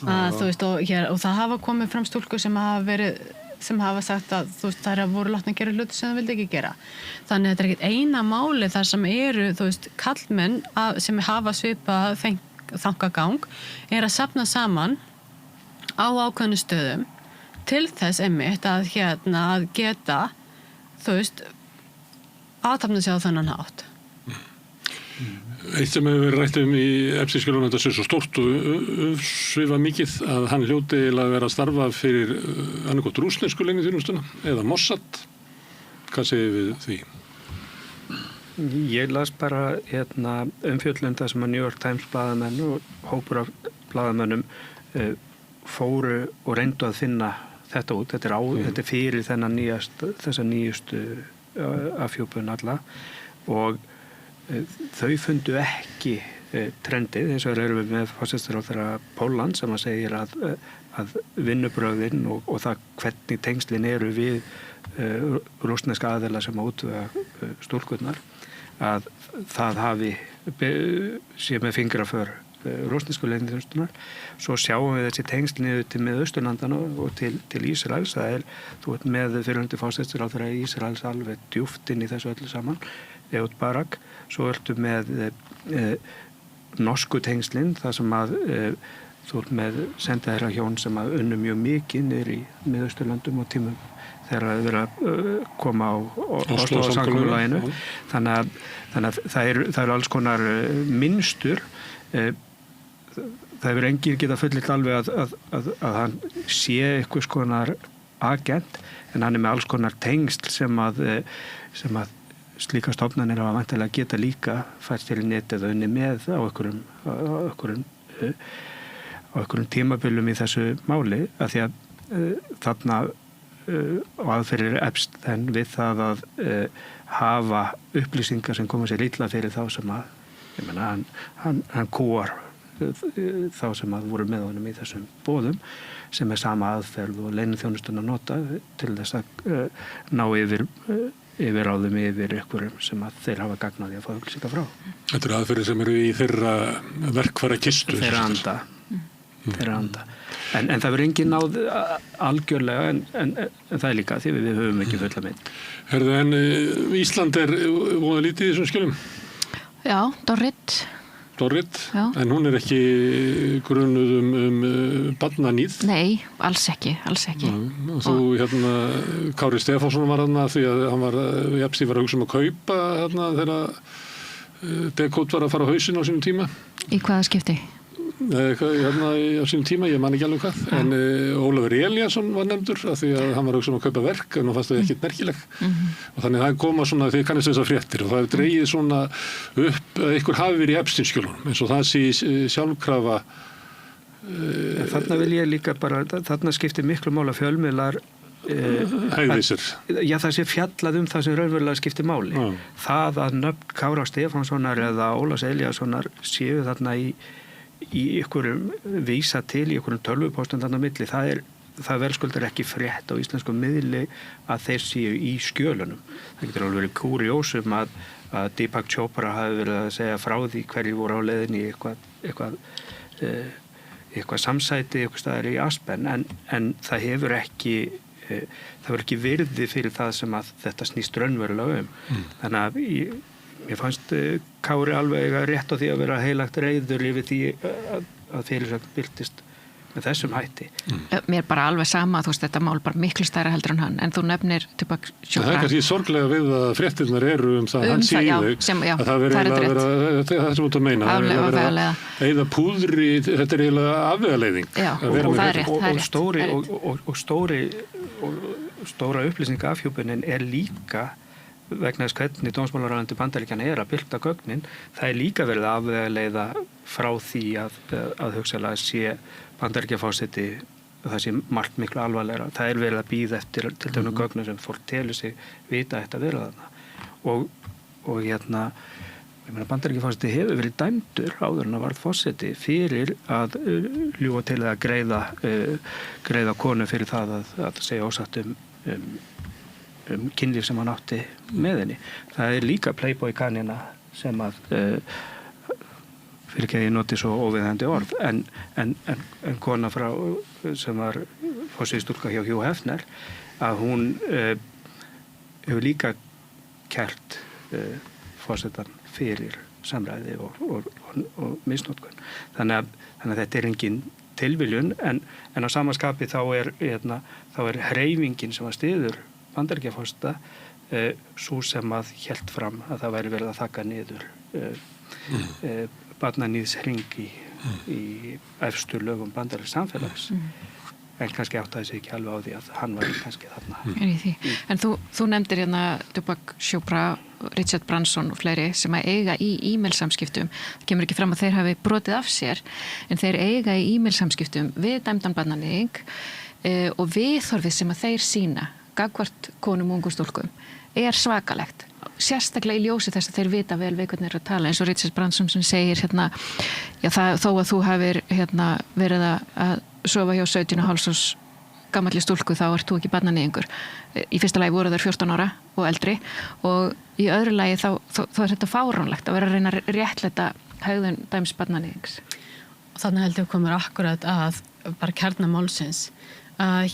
að þú veist og það hafa komið fram stúlkur sem hafa sagt að þú veist þær voru látna að gera hluti sem það vildi ekki gera. Þannig að þetta ekkert eina máli þar sem þú veist kallmenn sem hafa svipað þangagang að safna saman á ákveðnu stöðum til þess einmitt að að geta þú veist aðtapna sig á þennan hátt. Eitt sem hefur verið rætt í Epstein-skjölunum þetta sé svo stórt og svifa mikið að hann hljóti að vera að starfa fyrir annarkot rússnesku leyniþjónustuna eða Mossad. Hvað segir við því? Ég las bara umfjöllun það sem að New York Times blaðamenn og hópur af blaðamennum fóru og reyndu að finna þetta út. Þetta fyrir þessa nýjustu afhjúpun alla og þau fundu ekki trendið, eins og erum við með forsætisráðherra Pólland sem að segir að vinnubrögðin og það hvernig tengslin eru við rússneska aðila sem að útvega stúlkurnar að það hafi sé með fingraför rússnesku leyniþjónustunnar. Svo sjáum við þessi tengsl niður til með Austurlandana og til Ísraels. Þú ert með fyrrverandi forsætisráðherra Ísraels alveg djúpt inn í þessu öllu saman Ehud Barak, svo ertu með norsku tengslin þar sem að þú ert með sendiherra hjón sem að unnu mjög mikið niður í Miðausturlöndum og tímum þegar það verið að koma á Oslo-samkomulaginu þannig að það eru alls konar minnstur það hefur enginn getað fullirt alveg að hann sé eitthvað konar agent en hann með alls konar tengsl sem að slíka stofnanir hafa væntanlega geta líka fært til netið og unni með á einhverjum tímabilum í þessu máli af því að þarna og aðferðir Epstein við það að hafa upplýsingar sem koma sér illa fyrir þá sem að ég meina hann kúar þá sem að voru með honum í þessum boðum sem sama aðferð og leyniþjónustuna nota til þess að ná yfir áðum yfir ykkurum sem að þeir hafa gagnaði að fá upplýsingar frá. Þetta eru aðferðir sem eru í þeirra verkfæra kistu. Þeirra anda. En það verður engin náð algjörlega en það er líka því við höfum ekki fulla mynd. Herðu, en Ísland voða lítið í þessum skjölum? Já, Dorrit, en hún ekki grunuð barnaníð? Nei, alls ekki. Og þú, Kári Stefánsson var þarna því að hann var að hugsa að kaupa þarna þegar Dekót var að fara á hausinn á sínum tíma. Í hvaða skipti? Á sínum tíma, ég man ekki alveg hvað en Ólafur Elíasson var nefndur af því að hann var að kaupa verk en hann fannst það ekkert merkileg og þannig það koma svona, því kannast þessar fréttir og það er dregið svona upp að ykkur hafi verið í Epstein-skjölunum eins og það sé sjálfkrafa Þarna vil ég líka bara, þarna skiptir miklu máli að fjölmiðlar hægvísir. Já, það sé fjallað það sem raunverulega skiptir máli. Það að nöfn Kára Stefánssonar eða Ólafs Elíassonar séu þarna í ykkurum vísa til í ykkurum tölvupóstum þarna milli, það verðskuldar ekki frétt á íslenskum miðli að þeir séu í skjölunum. Það getur alveg verið kúriósum að Deepak Chopra hafi verið að segja frá því hverju voru á leiðinni eitthvað samsæti eitthvað staðar í Aspen en það hefur ekki virði fyrir það sem að þetta snýst raunverulega Þannig að mér fannst Kári alveg rétt á því að vera heilagt reiður yfir því að fyrirsögn birtist með þessum hætti. Mér bara alveg sama, þú veist, þetta mál bara miklu stærra heldur en hann, en þú nefnir Tupac Shakur. Það kannski sorglega við að fréttirnar eru það hann sé í þau, að það veri það sem út að meina, það veri að vera eða púðri, þetta eiginlega afvegaleiðing. Já, það er rétt. Og stóra upplýsingafhjúpunin líka vegna þess hvernig dómsmálaráðuneyti Bandaríkjanna að birta gögnin, það líka verið að afvegaleiða frá því að hugsanlega sé Bandaríkjaforseti, það sé margt miklu alvarlegra. Það verið að bíða eftir til dæmis gögnum sem fólk telur sig vita að þetta vera þarna. Og ég meina Bandaríkjaforseti hefur verið dæmdur áður en að varð forseti fyrir að ljúga til að greiða konu fyrir það að segja ósatt kynlíf sem hann átti með henni. Það líka Playboy kanina sem að fyrir ekki að ég noti svo óviðhandi orð, en kona frá sem var forsýðstúlka hjá Hugh Hefner, að hún hefur líka kært forsetann fyrir samræði og misnotkun. Þannig að þetta engin tilviljun, en á samaskapi þá er hreyfingin sem að styður Bandaríkjaforseta svo sem að hélt fram að það væri verið að þakka niður barnaníðshring í efstu lögum bandarísks samfélags. En kannski áttaði sig ekki alveg á því að hann var kannski þarna. En þú nefndir hérna Tupac Shakur, Richard Branson og fleiri sem að eiga í e-mailsamskiptum. Það kemur ekki fram að þeir hafi brotið af sér, en þeir eiga í e-mailsamskiptum við dæmdan barnaníðing og viðhorfið sem að þeir sýna gagnvart konum og ungum stúlkum svakalegt. Sérstaklega í ljósi þess að þeir vita vel við hvernig að tala, eins og Richard Branson sem segir þó að þú hafir verið að sofa hjá 17 árs gamalli stúlku, þá ert þú ekki barnaníðingur. Í fyrsta lagi voru þær 14 ára og eldri, og í öðru lagi þá er þetta fáránlegt að vera að reyna að réttlæta hegðun dæmis barnaníðings. Þannig heldur við komur akkurat að bara kjarna málsins að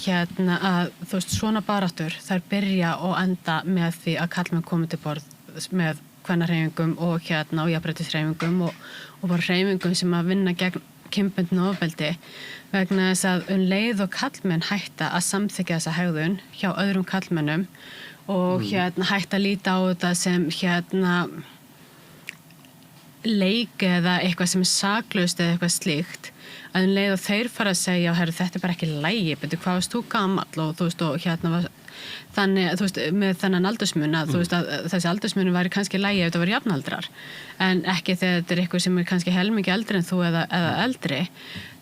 þú veist, svona baráttur þær byrja og enda með því að karlmenn komi til borð með kvennahreyfingum og jafnréttishreyfingum og bara hreyfingum sem að vinna gegn kynbundnu ofbeldi, vegna þess að leið og karlmenn hætta að samþykkja þessa hegðun hjá öðrum karlmennum og hætta að líta á þetta sem leik eða eitthvað sem saklaust eða eitthvað slíkt, að leið og þeir fara að segja þetta bara ekki lægi, betur hvað varst þú gamall og þú veist, og þannig, þú veist, með þennan aldursmun að þú veist að þessi aldursmun væri kannski lægi ef þetta var jafnaldrar, en ekki þegar þetta eitthvað sem kannski helmingi eldri en þú eða eldri.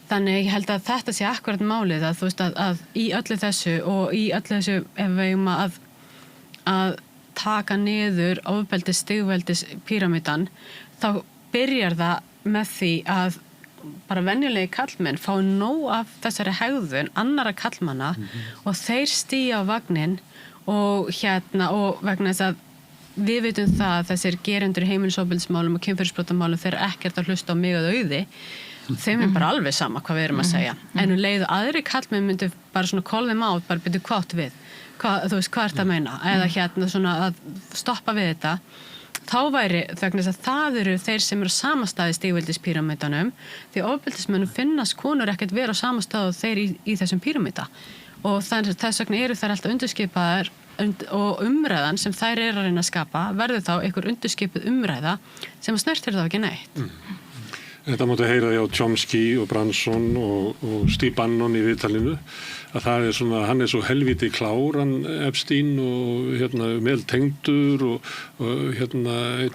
Þannig ég held að þetta sé akkurat málið, að þú veist að í öllu þessu og í öllu þessu ef við eigum að taka niður ofbeldis stigveldis píramídan, þá byrjar það með því að bara venjulegi karlmenn fá nóg af þessari hegðun annara karlmanna og þeir stíga á vagnin og og vegna þess að við vitum það að þessir gerendur í heimilisofbeldismálum og kynferðisbrotamálum þeir ekkert að hlusta á mig og auði, þeim bara alveg sama hvað við erum að segja, en leið og aðri karlmenn myndu bara svona call them out, bara byrju hvað áttu við, þú veist hvað ert að meina, eða svona að stoppa við þetta, þá væri vegna þess að það eru þeir sem eru á sama stað í stigveldispíramídanum, því ofbeldismönnum finnast konur ekkert vera á sama stað og þeir í þessum píramída, og þess vegna eru þær alltaf undirskipaðar og umræðan sem þær eru að reyna að skapa verður þá einhver undirskipuð umræða sem snertir þá ekki neitt. Þetta mátti heyra því á Chomsky og Branson og Steve Bannon í viðtalinu, að það svona, hann svo helviti klár, hann Epstein, og vel tengdur og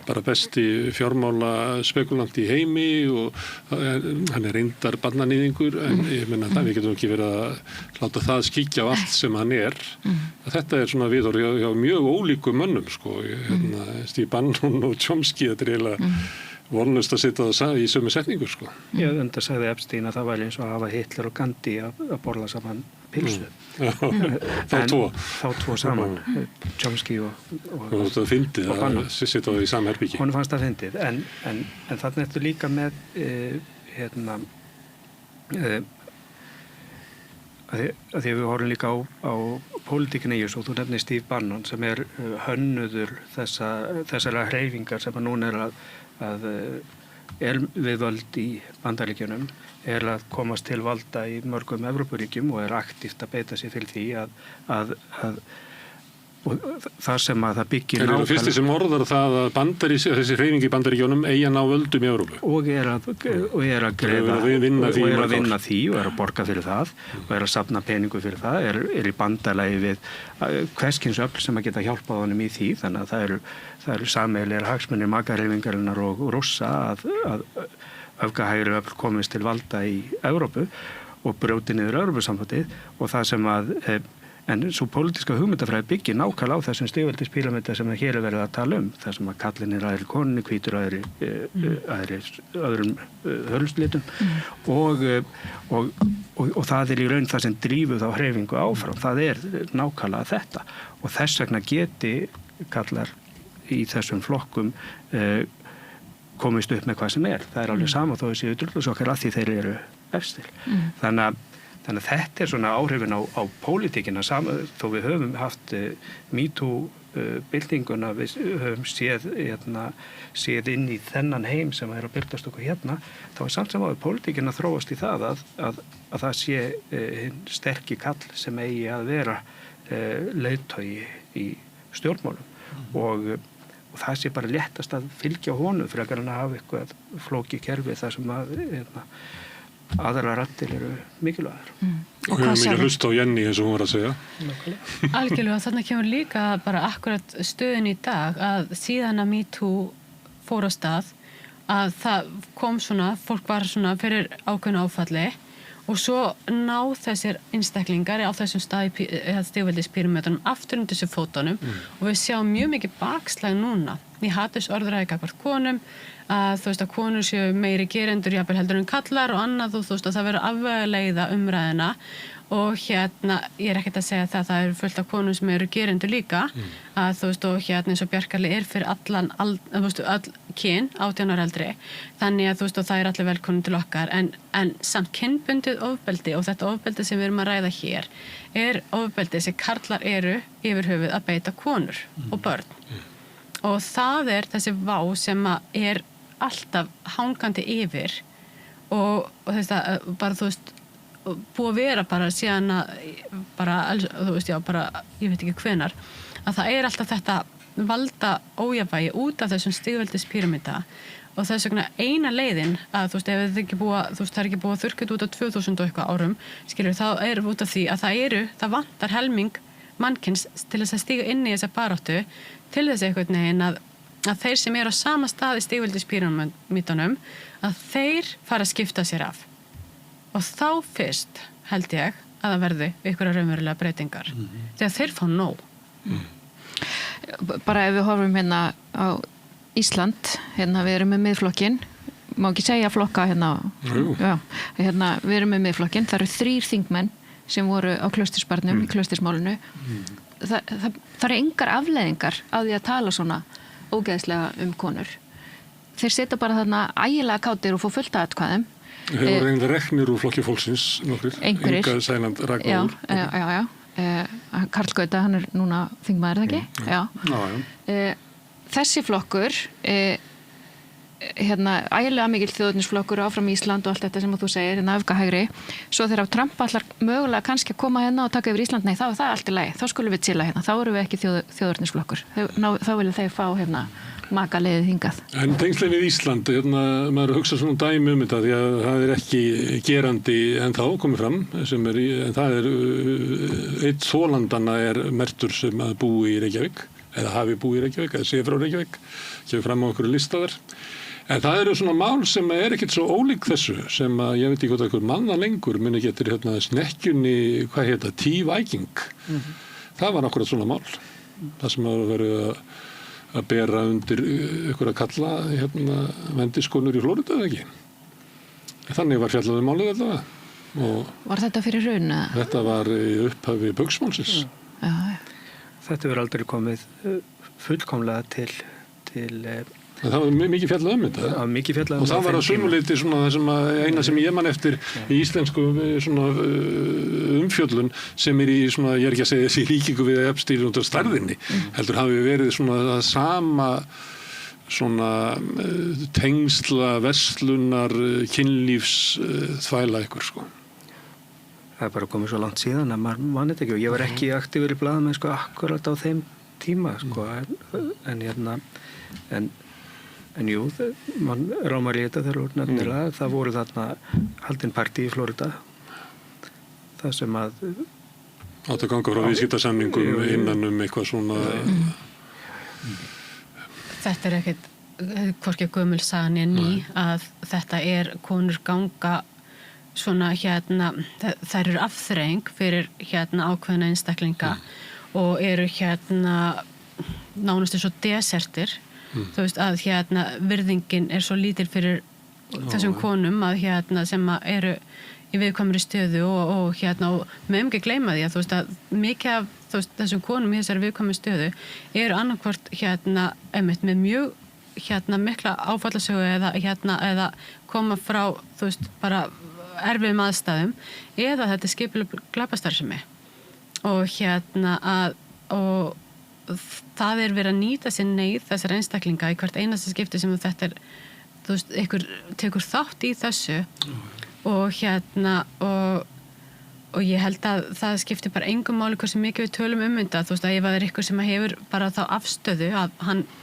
bara besti fjármála spekulant í heimi, og hann reyndar barnaníðingur, en ég meina það við getum ekki verið að láta það skíkja á allt sem hann að þetta svona viðhorf hjá mjög ólíkum mönnum, sko, Steve Bannon og Chomsky, þetta eiginlega vonlust að sitja það í sömu setningu, sko. Já, enda sagði Epstein að það var eins og að hafa Hitler og Gandhi að borða saman pilsu. Þá tvo saman, Chomsky og það fyndið að sitja það í samherbyggi. Hún fannst það fyndið, en þarna ertu líka með að því við horfum líka á pólitíkina í þessu og þú nefnir Steve Bannon sem hönnuður þessara hreyfingar sem núna að við völd í Bandaríkjunum að komast til valda í mörgum Evrópuríkjum og aktíft að beita sér fyrir því að og það sem að það byggir nákvæmlega. Fyrst sem orðar það að þessi hreyfing í Bandaríkjunum eigi að ná völdum í Evrópu. Og að greiða og að vinna því og að borga fyrir það og að safna peningu fyrir það, í bandalagi við hverskins öfl sem að geta hjálpað honum í því, þannig að það eru sameiginlegir hagsmunir makarhreyfingarinnar og Rússa að öfgahægri öfl komist til valda í Evrópu og brjóti niður Evrópusambandið og það sem að en svo pólitíska hugmyndafræði byggir nákvæmlega á þessum stigveldispíramída sem hér verið að tala það sem að kallinn aðri konunni, hvítur öðrum hörlslitum og það í raun það sem drífur þá hreyfingu áfram, það nákvæmlega þetta og þess vegna geti kallar í þessum flokkum komist upp með hvað sem það alveg sama þó þessi drullusokkar að því þeir eru efstir. Þannig að þetta svona áhrifin á pólitíkina þó við höfum haft MeToo-byltinguna, við höfum séð inn í þennan heim sem að byrtast okkur þá samt sem áður pólitíkina þróast í það að það sé hinn sterki kall sem eigi að vera leiðtogi í stjórnmálum og það sé bara léttast að fylgja honum frekar en að hafa eitthvað flókið kerfi þar sem að aðra raddir eru mikilvægar. Og við höfum mikið hlust á Jenny eins og hún var að segja. Algjörlega, þarna kemur líka bara akkurat stöðin í dag að síðan að MeToo fór á stað að það kom svona, fólk var svona fyrir ákveðnu áfalli og svo ná þessir einstaklingar á þessum stigveldispíramídanum aftur undir þessu fótunum og við sjáum mjög mikið bakslag núna í hatursorðræði gagnvart konum að þú veist að konur séu meiri gerendur jafnvel heldur en kallar og annað og þú veist að það verður afvegaleiða umræðina og ég ekkert að segja það eru fullt af konum sem eru gerendur líka að þú veist og eins og Bjarkarli fyrir all kyn 18 ára eldri þannig að þú veist og það allir velkomin til okkar en samt kynbundið ofbeldi og þetta ofbeldi sem við erum að ræða hér ofbeldi sem karlar eru yfir höfuð að beita konur og börn og það þessi vá sem að alltaf hangandi yfir og þetta bara þú veist búið að vera bara síðan að bara, þú veist, bara ég veit ekki hvenar, að það alltaf þetta valda ójafnvægi út af þessum stigveldispíramída og þess vegna eina leiðin að þú veist, ef það er ekki búið að þurrkut út á 2000 og eitthvað árum, skilur, þá út af því að það vantar helming mannkyns til þess að stíga inn í þessa baráttu til þess einhvern veginn að þeir sem eru á sama stað í stigveldispíramídanum að þeir fara að skipta sér af og þá fyrst held ég að það verði einhverja raunverulega breytingar þegar þeir fá nóg Bara ef við horfum á Ísland við erum með miðflokkin má ekki segja flokka já, við erum með miðflokkin það eru 3 þingmenn sem voru á Klaustursbarnum í Klaustursmálinu það eru engar afleiðingar á því að tala svona ógeðslega konur þeir setja bara þarna ægilega kátir og fá fullt af atkvæðum Þeir voru reynda reknir úr flokki fólksins einhverjir Inga Sæland Ragnar Já Karl Gauta, hann núna þingmaður, ekki? Já. Þessi flokkur ægilega mikil þjóðurnisflokkur áfram Ísland og allt þetta sem þú segir öfgahægri, svo þegar Trump allar mögulega kannski að koma og taka yfir Ísland, nei þá það allt í lagi, þá skulum við chilla þá erum við ekki þjóðurnisflokkur þá vilja þeir fá makaleið hingað. En tengslega við Ísland, maður hugsa svona dæmi þetta því að það ekki gerandi en þá komið fram en það einn þolandana mertur sem að búi í Reykjavík eða hafi búi í Reykjavík eða sé frá Reykjavík kemur fram á okkur listaðar en það eru svona mál sem ekkert svo ólík þessu sem að ég veit ekki hvort einhver manna lengur muni getur snekkjunni T-Viking það var akkurat svona mál það sem að verið að bera undir ykkur að kalla vendiskonur í Flórída eða ekki. Þannig var fjallaði málið allavega. Var þetta fyrir raun? Þetta var upphafi Baugsmálsins. Þetta verður aldrei komið fullkomlega til Það var mikið fjallað þetta. Það var mikið fjallað og það var að sumuleyti svona það sem eina sem ég man eftir í íslensku svona umfjöllun sem í svona, ég ekki að segja þessi líkingu við Epstein út af stærðinni, heldur hafi verið svona það sama svona tengsla, verslunar, kynlífs þvæla ykkur sko. Það er bara komið svo langt síðan að maður mann þetta ekki og ég var ekki aktífur í blaðamenn sko akkurat á þeim tíma sko en jú, mann rámar í þetta þegar nefnilega, það voru þarna haldin partí í Florida það sem að átt að ganga frá viðskiptasamningum innan eitthvað svona Þetta ekkert hvorki gömul sagan ný að þetta konur ganga svona þær eru afþreying fyrir ákveðna einstaklinga og eru nánast eins og desertir þú veist að virðingin svo lítil fyrir þessum konum að sem að eru í viðkvæmri stöðu og með ekki gleyma því að þú veist að mikið af þessum konum í þessari viðkvæmri stöðu eru annarkvort einmitt með mjög mikla áfallasögu eða koma frá þú veist bara erfiðum aðstæðum eða þetta skipuleg glæpastarfsemi og og það verið að nýta sér neyð þessar einstaklinga í hvert einasta skipti sem þetta þú veist, ykkur tekur þátt í þessu og og ég held að það skiptir bara engum máli hversu mikið við tölum þetta, þú veist að ef það ykkur sem hefur bara þá afstöðu að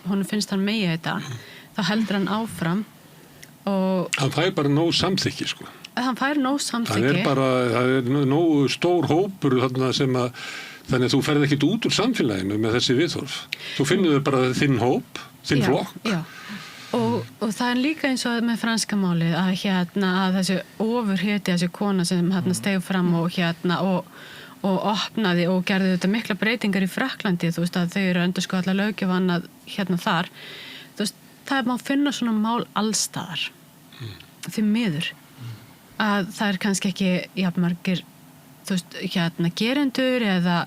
honum finnst hann megi þetta, þá heldur hann áfram og hann fær bara nóg samþykki sko. Hann fær nóg samþykki. Það nóg stór hópur þarna sem að þannig að þú ferð ekkert út úr samfélaginu með þessi viðhorf. Þú finnur bara þinn hóp, þinn flokk. Já. Og það líka eins og með franska málið að að þessi ofurheti þessi kona sem steig fram og opnaði og gerði þetta mikla breytingar í Frakklandi, þú veist að þau eru endurskoða alla löggjöfan að þar. Þú veist, það má finna svona mál allstaðar. Því miður. Að það kannski ekki jafnmargir þú veist, gerendur eða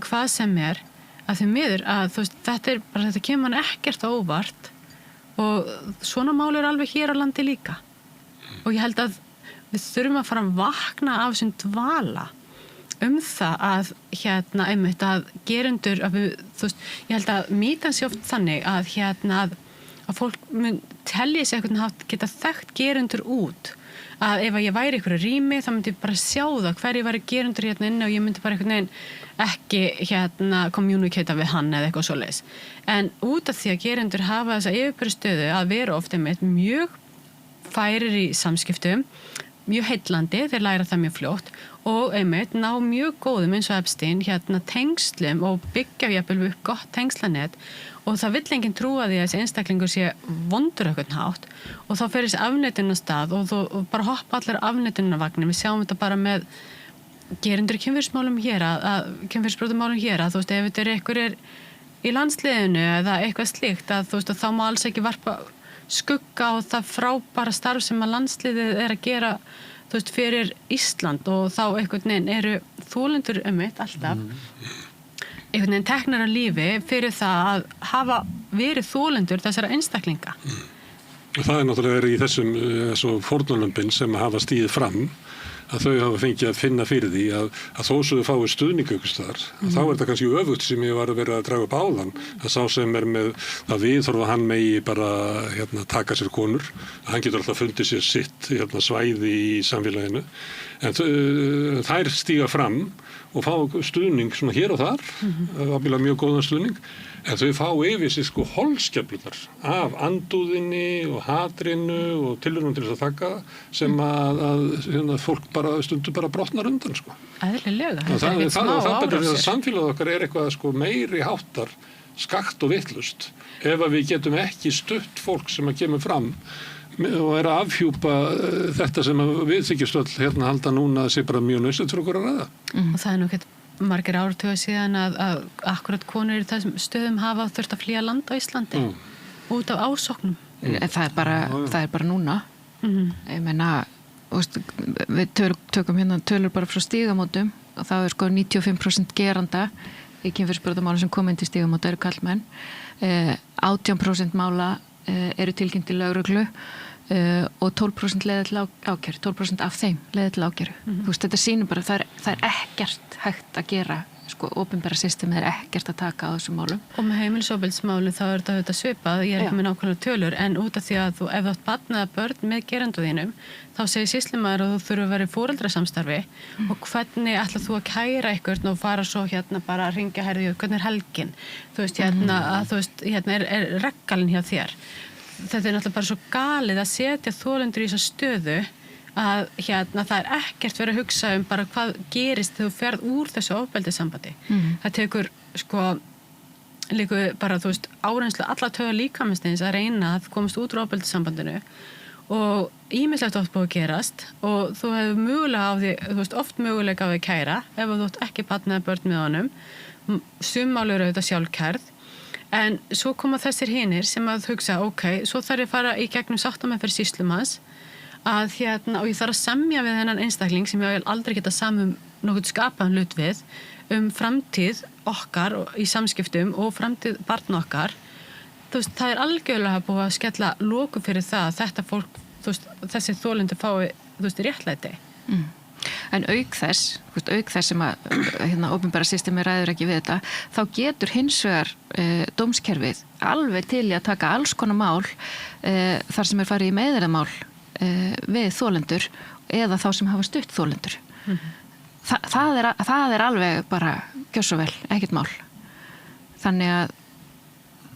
hvað sem að því miður að þú veist, þetta kemur mann ekkert óvart og svona mál alveg hér á landi líka og ég held að við þurfum að fara að vakna af þessum dvala það að einmitt að gerendur að við, þú veist, ég held að mýtan sé oft þannig að fólk mun telja sig einhvern veginn geta þekkt gerendur út að ef ég væri ykkur rými þá myndi ég bara sjá það hverju væri gerendur inni og ég myndi bara einhvern veginn ekki kommunikata við hann eða eitthvað svoleiðis. En út af því að gerendur hafa þessa yfirbyrðstöðu að vera oft einmitt mjög færir í samskiptum, mjög heillandi, þeir læra það mjög fljótt og einmitt ná mjög góðum eins og Epstein tengslum og byggja jafnvel upp gott tengslanet og það vill enginn trúa því að þessi einstaklingur sé vondur eitthvað hátt og þá fer þessi afneitun af stað og bara hoppa allir afneitunarvagnir. Við sjáum þetta bara með gerendur í kynferðismálum hér að kynferðisbrotamálum hér að þú veist ef þetta einhver í landsliðinu eða eitthvað slíkt að þú veist að þá má alls ekki varpa skugga á það frábæra starf sem að landsliðið að gera þú veist fyrir Ísland og þá einhvern veginn eru þolendur alltaf einhvern veginn teknar á lífi fyrir það að hafa verið þolendur þessara einstaklinga. Það náttúrulega verið í þessum fórnarlömbin sem hafa stíðið fram að þau hafa fengið að finna fyrir því að þó sem þau fái stuðning ykkur þar, þá þetta kannski öfugt sem ég var að vera að draga upp áðan, að sá sem með að viðhorfa að hann megi bara taka sér konur, að hann getur alltaf fundið sér sitt svæði í samfélaginu, en þær stíga fram og fá stuðning svona hér og þar, ábyggilega mjög góðan stuðning, en þau fá yfir sig holskeflunar af andúðinni og hatrinu og tilraunum til þess að þakka sem að fólk bara stundum bara brotnar undan sko. Eðlilega. Það betur því að samfélagið okkar eitthvað meiri háttar skakt og vittlust ef að við getum ekki stutt fólk sem að kemur fram og að afhjúpa þetta sem við þykjumst öll halda núna að sé bara mjög nauðsynlegt fyrir okkur að ræða. Og það nú ekkert margir áratuga síðan að akkurat konur í þessum stöðum hafa þurft að flýja land á Íslandi út af ásóknum. Það er bara núna. Ég meina, við tökum tölur bara frá stígamótum og það 95% geranda í kynferðisbrotamálum sem koma inn til stígamóta eru karlmenn. 18% mála eru tilkynnt til lögreglu og 12% leiða til ákæru, 12% af þeim leiða til ákæru. Þú veist, þetta sýnir bara að það er ekkert hægt að gera, sko, opinbera systemið er ekkert að taka á þessum málum. Og með heimilisofbeldismálum þá er þetta svipað, ég er ekki með nákvæmlega tölur, en út af því að ef þú átt barn eða börn með gerandu þínum, þá segir sýslumaður að þú þurfur að vera í foreldrasamstarfi og hvernig ætlar þú að kæra einhvern og fara svo bara að ringja hvernig er helgin, þú veist, að þú veist, er reggalinn hjá þér. Þetta er náttúrulega bara svo galið að setja þolendur í þessa stöðu að það er ekkert verið að hugsa bara hvað gerist þegar þú ferð úr þessu ofbeldissambandi. Það tekur líka bara, þú veist, áreynslu alla tauga líkamsins að reyna að komast út úr ofbeldissambandinu og ýmislegt oft búið að gerast og þú hefur mögulega á því, þú veist, oft mögulega á því að kæra ef þú átt ekki barn eða börn með honum, sum mál eru auðvitað sjálfkærð. En svo koma þessir hinir sem að hugsa, svo þarf ég að fara í gegnum sáttameðferð sýslumanns að og ég þarf að semja við þennan einstakling sem ég aldrei geta samum nokkuð skapaðan hlut við framtíð okkar í samskiptum og framtíð barn okkar. Þú veist, það er algjörlega búið að skella loku fyrir það að þetta fólk, þú veist, þessi þolendur fái, þú veist, réttlæti. En auk þess sem að opinbera systemi ræður ekki við þetta, þá getur hins vegar dómskerfið alveg til í að taka alls konar mál þar sem er farið í meiðyrðamál við þolendur eða þá sem hafa stutt þolendur. Það er alveg bara gjörsamvel, ekkert mál. Þannig að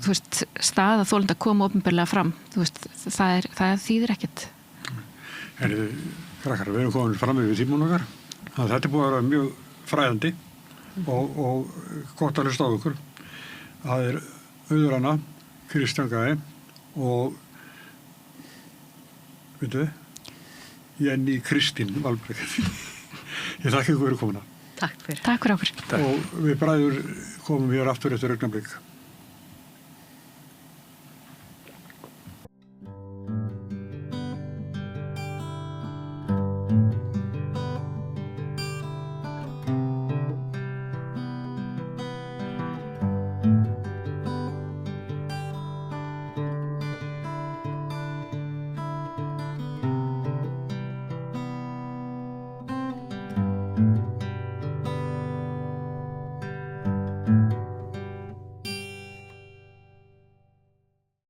þú veist, staða þolenda koma opinberlega fram, þú veist, það þýðir ekkert. Krakkar, við erum komin fram yfir tímann okkar. Þetta er búið að vera mjög fræðandi og gott að hlusta á ykkur. Það er Auður Anna, Kristján Gæi og Jenny Kristín Valberg. Ég þakka ykkur fyrir komuna. Takk fyrir. Takk fyrir okkur. Og við bræður komum hér aftur eftir augnablik.